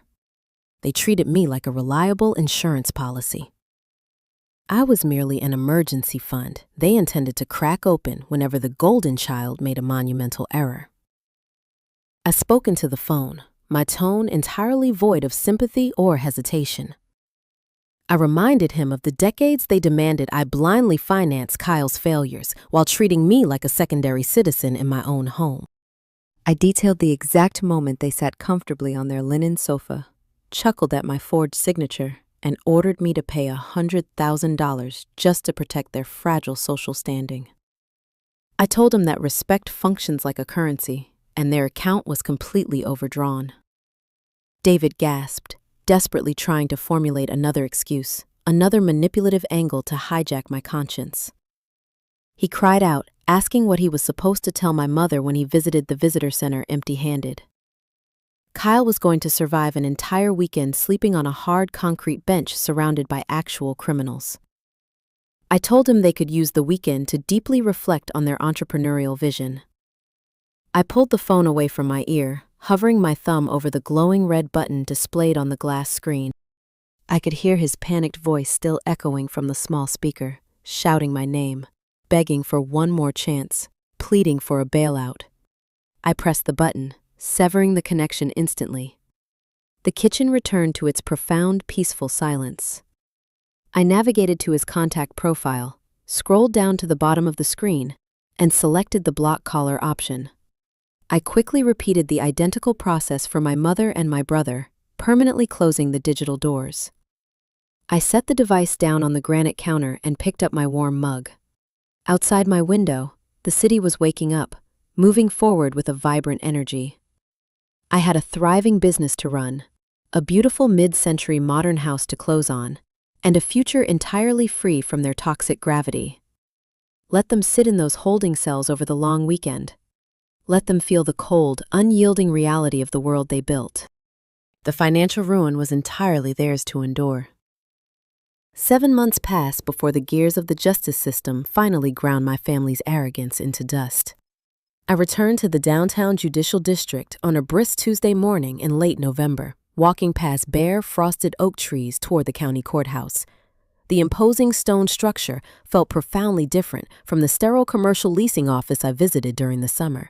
They treated me like a reliable insurance policy. I was merely an emergency fund they intended to crack open whenever the golden child made a monumental error. I spoke into the phone, my tone entirely void of sympathy or hesitation. I reminded him of the decades they demanded I blindly finance Kyle's failures while treating me like a secondary citizen in my own home. I detailed the exact moment they sat comfortably on their linen sofa, chuckled at my forged signature, and ordered me to pay $100,000 just to protect their fragile social standing. I told him that respect functions like a currency, and their account was completely overdrawn. David gasped, desperately trying to formulate another excuse, another manipulative angle to hijack my conscience. He cried out, asking what he was supposed to tell my mother when he visited the visitor center empty-handed. Kyle was going to survive an entire weekend sleeping on a hard concrete bench surrounded by actual criminals. I told him they could use the weekend to deeply reflect on their entrepreneurial vision. I pulled the phone away from my ear, hovering my thumb over the glowing red button displayed on the glass screen. I could hear his panicked voice still echoing from the small speaker, shouting my name, begging for one more chance, pleading for a bailout. I pressed the button, severing the connection instantly. The kitchen returned to its profound, peaceful silence. I navigated to his contact profile, scrolled down to the bottom of the screen, and selected the block caller option. I quickly repeated the identical process for my mother and my brother, permanently closing the digital doors. I set the device down on the granite counter and picked up my warm mug. Outside my window, the city was waking up, moving forward with a vibrant energy. I had a thriving business to run, a beautiful mid-century modern house to close on, and a future entirely free from their toxic gravity. Let them sit in those holding cells over the long weekend. Let them feel the cold, unyielding reality of the world they built. The financial ruin was entirely theirs to endure. 7 months passed before the gears of the justice system finally ground my family's arrogance into dust. I returned to the downtown judicial district on a brisk Tuesday morning in late November, walking past bare, frosted oak trees toward the county courthouse. The imposing stone structure felt profoundly different from the sterile commercial leasing office I visited during the summer.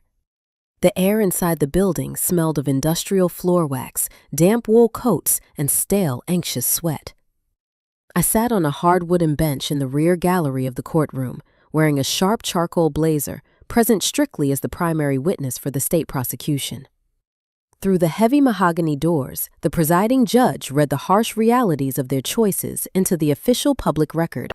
The air inside the building smelled of industrial floor wax, damp wool coats, and stale, anxious sweat. I sat on a hard wooden bench in the rear gallery of the courtroom, wearing a sharp charcoal blazer, present strictly as the primary witness for the state prosecution. Through the heavy mahogany doors, the presiding judge read the harsh realities of their choices into the official public record.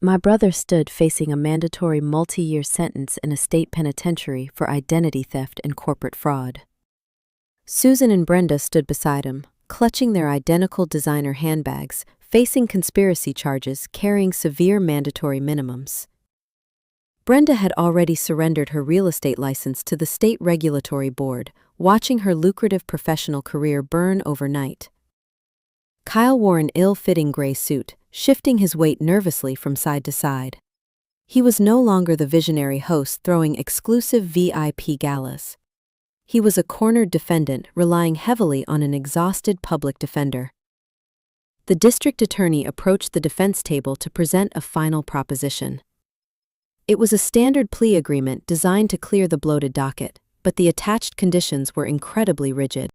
My brother stood facing a mandatory multi-year sentence in a state penitentiary for identity theft and corporate fraud. Susan and Brenda stood beside him, clutching their identical designer handbags, facing conspiracy charges, carrying severe mandatory minimums. Brenda had already surrendered her real estate license to the state regulatory board, watching her lucrative professional career burn overnight. Kyle wore an ill-fitting gray suit, shifting his weight nervously from side to side. He was no longer the visionary host throwing exclusive VIP galas. He was a cornered defendant relying heavily on an exhausted public defender. The district attorney approached the defense table to present a final proposition. It was a standard plea agreement designed to clear the bloated docket, but the attached conditions were incredibly rigid.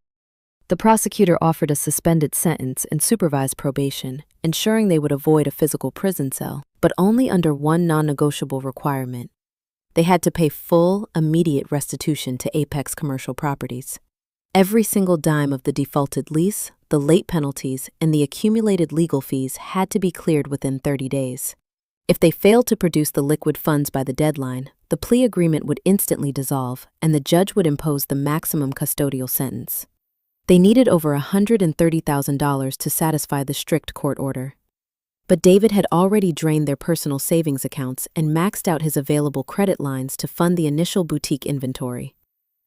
The prosecutor offered a suspended sentence and supervised probation, ensuring they would avoid a physical prison cell, but only under one non-negotiable requirement. They had to pay full, immediate restitution to Apex Commercial Properties. Every single dime of the defaulted lease, the late penalties, and the accumulated legal fees had to be cleared within 30 days. If they failed to produce the liquid funds by the deadline, the plea agreement would instantly dissolve, and the judge would impose the maximum custodial sentence. They needed over $130,000 to satisfy the strict court order. But David had already drained their personal savings accounts and maxed out his available credit lines to fund the initial boutique inventory.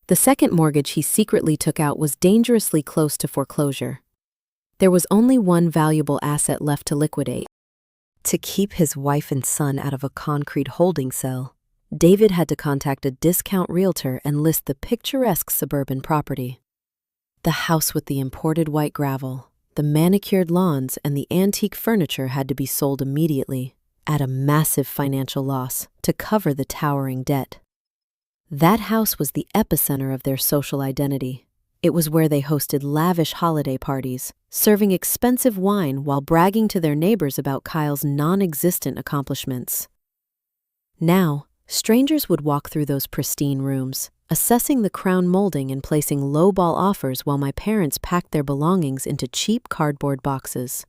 The second mortgage he secretly took out was dangerously close to foreclosure. There was only one valuable asset left to liquidate. To keep his wife and son out of a concrete holding cell, David had to contact a discount realtor and list the picturesque suburban property. The house with the imported white gravel, the manicured lawns, and the antique furniture had to be sold immediately, at a massive financial loss, to cover the towering debt. That house was the epicenter of their social identity, It was where they hosted lavish holiday parties, serving expensive wine while bragging to their neighbors about Kyle's non-existent accomplishments. Now, strangers would walk through those pristine rooms, assessing the crown molding and placing low-ball offers while my parents packed their belongings into cheap cardboard boxes.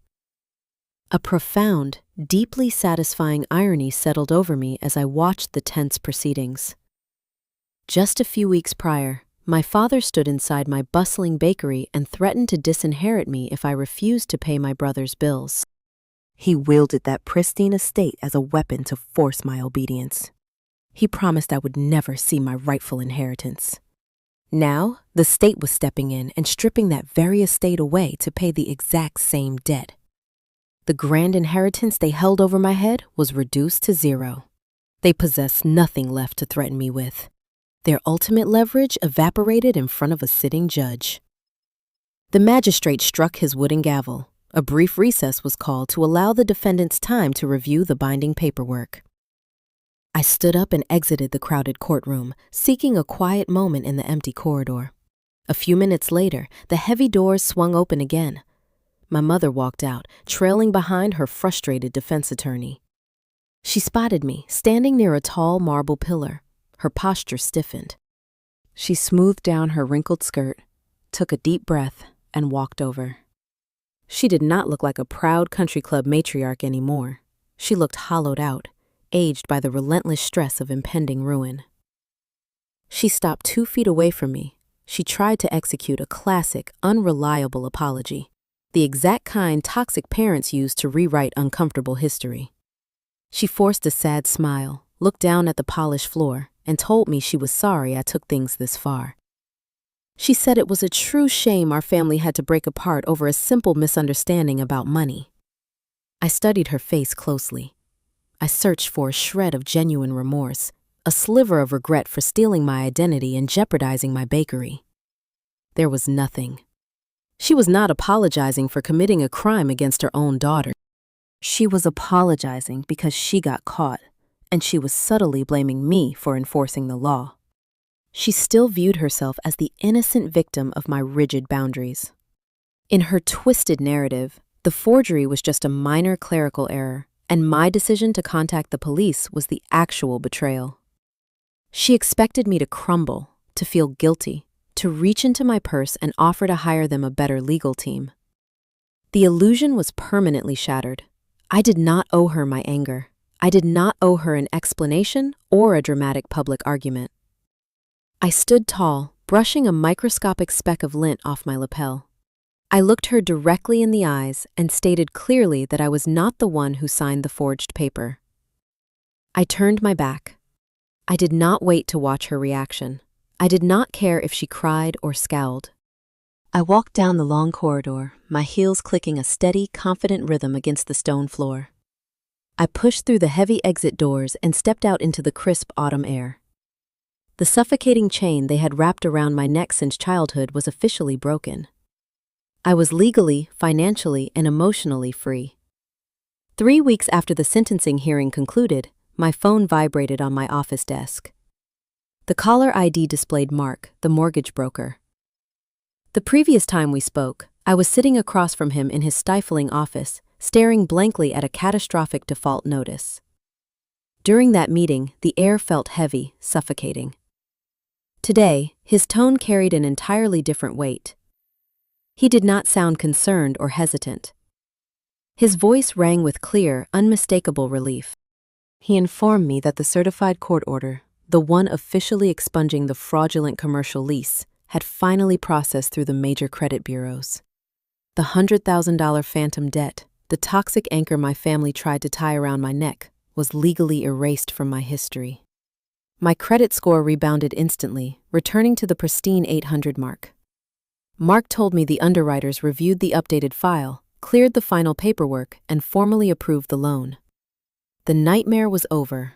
A profound, deeply satisfying irony settled over me as I watched the tense proceedings. Just a few weeks prior, my father stood inside my bustling bakery and threatened to disinherit me if I refused to pay my brother's bills. He wielded that pristine estate as a weapon to force my obedience. He promised I would never see my rightful inheritance. Now, the state was stepping in and stripping that very estate away to pay the exact same debt. The grand inheritance they held over my head was reduced to zero. They possessed nothing left to threaten me with. Their ultimate leverage evaporated in front of a sitting judge. The magistrate struck his wooden gavel. A brief recess was called to allow the defendants time to review the binding paperwork. I stood up and exited the crowded courtroom, seeking a quiet moment in the empty corridor. A few minutes later, the heavy doors swung open again. My mother walked out, trailing behind her frustrated defense attorney. She spotted me, standing near a tall marble pillar. Her posture stiffened. She smoothed down her wrinkled skirt, took a deep breath, and walked over. She did not look like a proud country club matriarch anymore. She looked hollowed out, aged by the relentless stress of impending ruin. She stopped 2 feet away from me. She tried to execute a classic, unreliable apology, the exact kind toxic parents use to rewrite uncomfortable history. She forced a sad smile, looked down at the polished floor, and told me she was sorry I took things this far. She said it was a true shame our family had to break apart over a simple misunderstanding about money. I studied her face closely. I searched for a shred of genuine remorse, a sliver of regret for stealing my identity and jeopardizing my bakery. There was nothing. She was not apologizing for committing a crime against her own daughter. She was apologizing because she got caught, and she was subtly blaming me for enforcing the law. She still viewed herself as the innocent victim of my rigid boundaries. In her twisted narrative, the forgery was just a minor clerical error, and my decision to contact the police was the actual betrayal. She expected me to crumble, to feel guilty, to reach into my purse and offer to hire them a better legal team. The illusion was permanently shattered. I did not owe her my anger. I did not owe her an explanation or a dramatic public argument. I stood tall, brushing a microscopic speck of lint off my lapel. I looked her directly in the eyes and stated clearly that I was not the one who signed the forged paper. I turned my back. I did not wait to watch her reaction. I did not care if she cried or scowled. I walked down the long corridor, my heels clicking a steady, confident rhythm against the stone floor. I pushed through the heavy exit doors and stepped out into the crisp autumn air. The suffocating chain they had wrapped around my neck since childhood was officially broken. I was legally, financially, and emotionally free. 3 weeks after the sentencing hearing concluded, my phone vibrated on my office desk. The caller ID displayed Mark, the mortgage broker. The previous time we spoke, I was sitting across from him in his stifling office, staring blankly at a catastrophic default notice. During that meeting, the air felt heavy, suffocating. Today, his tone carried an entirely different weight. He did not sound concerned or hesitant. His voice rang with clear, unmistakable relief. He informed me that the certified court order, the one officially expunging the fraudulent commercial lease, had finally processed through the major credit bureaus. The $100,000 phantom debt, the toxic anchor my family tried to tie around my neck, was legally erased from my history. My credit score rebounded instantly, returning to the pristine 800 mark. Mark told me the underwriters reviewed the updated file, cleared the final paperwork, and formally approved the loan. The nightmare was over.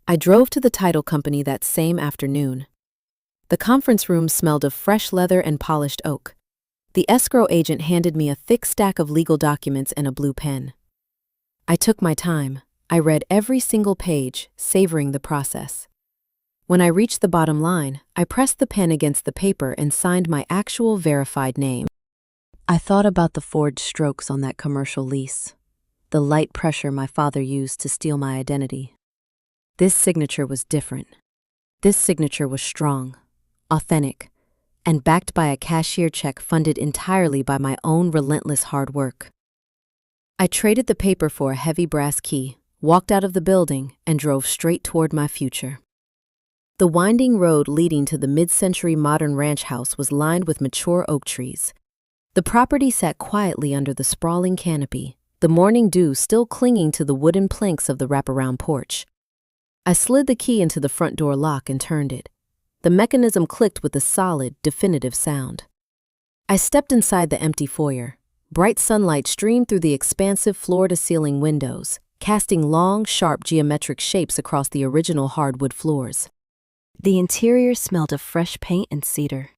I drove to the title company that same afternoon. The conference room smelled of fresh leather and polished oak. The escrow agent handed me a thick stack of legal documents and a blue pen. I took my time. I read every single page, savoring the process. When I reached the bottom line, I pressed the pen against the paper and signed my actual verified name. I thought about the forged strokes on that commercial lease, the light pressure my father used to steal my identity. This signature was different. This signature was strong, authentic, and backed by a cashier check funded entirely by my own relentless hard work. I traded the paper for a heavy brass key, walked out of the building, and drove straight toward my future. The winding road leading to the mid-century modern ranch house was lined with mature oak trees. The property sat quietly under the sprawling canopy, the morning dew still clinging to the wooden planks of the wraparound porch. I slid the key into the front door lock and turned it. The mechanism clicked with a solid, definitive sound. I stepped inside the empty foyer. Bright sunlight streamed through the expansive floor-to-ceiling windows, casting long, sharp geometric shapes across the original hardwood floors. The interior smelled of fresh paint and cedar.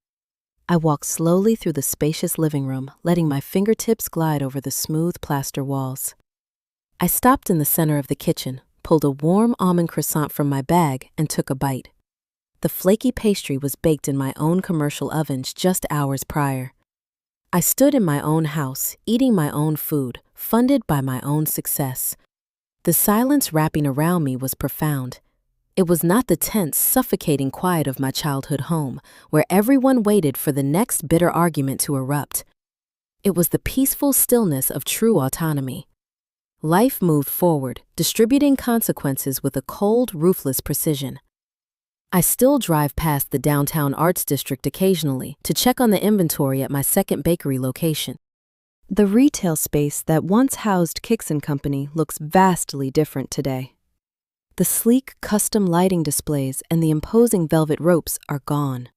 I walked slowly through the spacious living room, letting my fingertips glide over the smooth plaster walls. I stopped in the center of the kitchen, pulled a warm almond croissant from my bag, and took a bite. The flaky pastry was baked in my own commercial ovens just hours prior. I stood in my own house, eating my own food, funded by my own success. The silence wrapping around me was profound. It was not the tense, suffocating quiet of my childhood home, where everyone waited for the next bitter argument to erupt. It was the peaceful stillness of true autonomy. Life moved forward, distributing consequences with a cold, ruthless precision. I still drive past the downtown arts district occasionally to check on the inventory at my second bakery location. The retail space that once housed Kicks & Company looks vastly different today. The sleek custom lighting displays and the imposing velvet ropes are gone.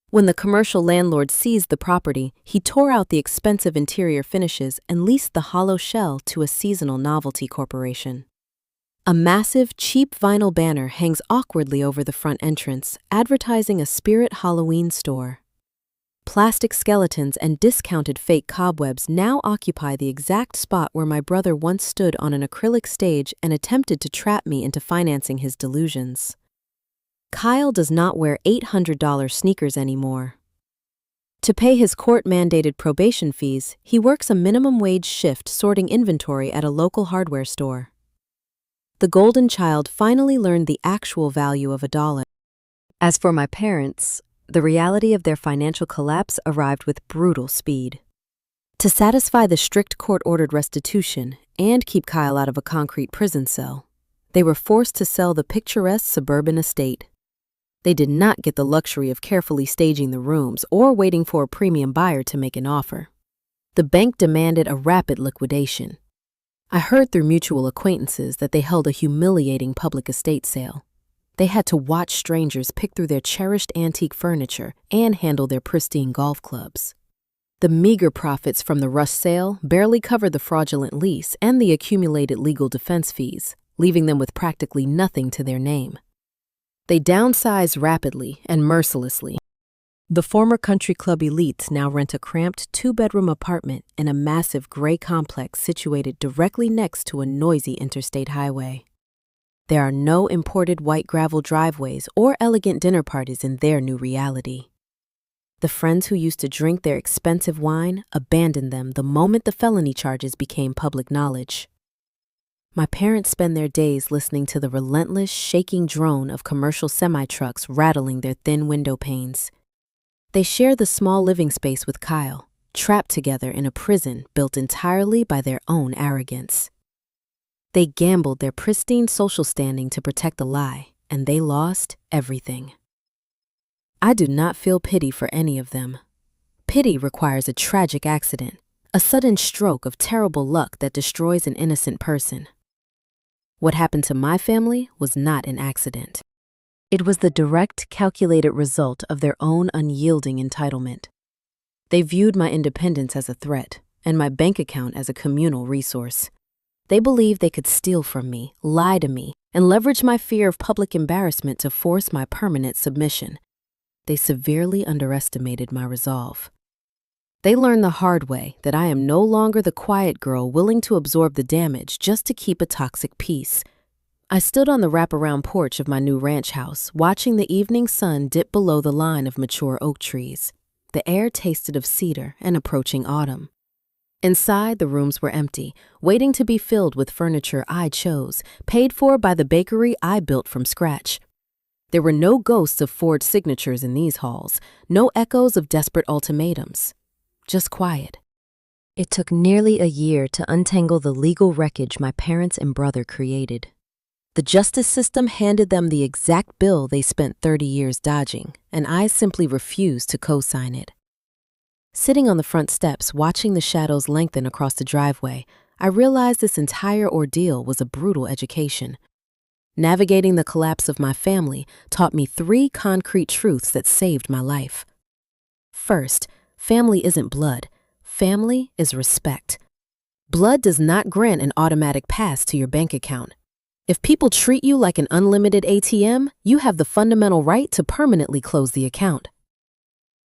When the commercial landlord seized the property, he tore out the expensive interior finishes and leased the hollow shell to a seasonal novelty corporation. A massive, cheap vinyl banner hangs awkwardly over the front entrance, advertising a Spirit Halloween store. Plastic skeletons and discounted fake cobwebs now occupy the exact spot where my brother once stood on an acrylic stage and attempted to trap me into financing his delusions. Kyle does not wear $800 sneakers anymore. To pay his court-mandated probation fees, he works a minimum wage shift sorting inventory at a local hardware store. The golden child finally learned the actual value of $1. As for my parents, the reality of their financial collapse arrived with brutal speed. To satisfy the strict court-ordered restitution and keep Kyle out of a concrete prison cell, they were forced to sell the picturesque suburban estate. They did not get the luxury of carefully staging the rooms or waiting for a premium buyer to make an offer. The bank demanded a rapid liquidation. I heard through mutual acquaintances that they held a humiliating public estate sale. They had to watch strangers pick through their cherished antique furniture and handle their pristine golf clubs. The meager profits from the rush sale barely covered the fraudulent lease and the accumulated legal defense fees, leaving them with practically nothing to their name. They downsized rapidly and mercilessly. The former country club elites now rent a cramped two-bedroom apartment in a massive gray complex situated directly next to a noisy interstate highway. There are no imported white gravel driveways or elegant dinner parties in their new reality. The friends who used to drink their expensive wine abandoned them the moment the felony charges became public knowledge. My parents spend their days listening to the relentless, shaking drone of commercial semi-trucks rattling their thin window panes. They share the small living space with Kyle, trapped together in a prison built entirely by their own arrogance. They gambled their pristine social standing to protect a lie, and they lost everything. I do not feel pity for any of them. Pity requires a tragic accident, a sudden stroke of terrible luck that destroys an innocent person. What happened to my family was not an accident. It was the direct, calculated result of their own unyielding entitlement. They viewed my independence as a threat, and my bank account as a communal resource. They believed they could steal from me, lie to me, and leverage my fear of public embarrassment to force my permanent submission. They severely underestimated my resolve. They learned the hard way that I am no longer the quiet girl willing to absorb the damage just to keep a toxic peace. I stood on the wraparound porch of my new ranch house, watching the evening sun dip below the line of mature oak trees. The air tasted of cedar and approaching autumn. Inside, the rooms were empty, waiting to be filled with furniture I chose, paid for by the bakery I built from scratch. There were no ghosts of forged signatures in these halls, no echoes of desperate ultimatums. Just quiet. It took nearly a year to untangle the legal wreckage my parents and brother created. The justice system handed them the exact bill they spent 30 years dodging, and I simply refused to co-sign it. Sitting on the front steps, watching the shadows lengthen across the driveway, I realized this entire ordeal was a brutal education. Navigating the collapse of my family taught me 3 concrete truths that saved my life. First, family isn't blood. Family is respect. Blood does not grant an automatic pass to your bank account. If people treat you like an unlimited ATM, you have the fundamental right to permanently close the account.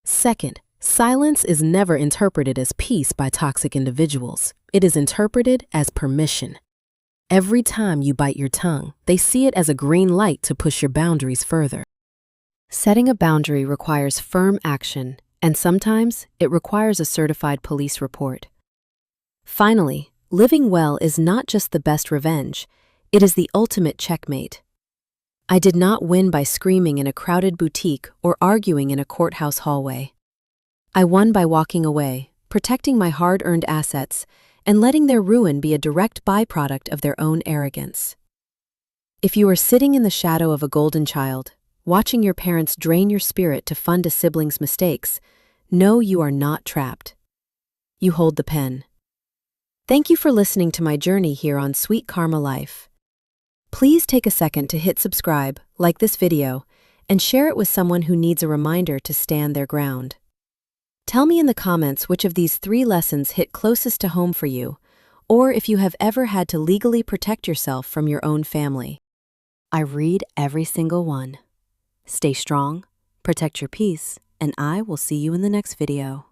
Second, silence is never interpreted as peace by toxic individuals. It is interpreted as permission. Every time you bite your tongue, they see it as a green light to push your boundaries further. Setting a boundary requires firm action, and sometimes it requires a certified police report. Finally, living well is not just the best revenge, it is the ultimate checkmate. I did not win by screaming in a crowded boutique or arguing in a courthouse hallway. I won by walking away, protecting my hard-earned assets, and letting their ruin be a direct byproduct of their own arrogance. If you are sitting in the shadow of a golden child, watching your parents drain your spirit to fund a sibling's mistakes, know you are not trapped. You hold the pen. Thank you for listening to my journey here on Sweet Karma Life. Please take a second to hit subscribe, like this video, and share it with someone who needs a reminder to stand their ground. Tell me in the comments which of these 3 lessons hit closest to home for you, or if you have ever had to legally protect yourself from your own family. I read every single one. Stay strong, protect your peace, and I will see you in the next video.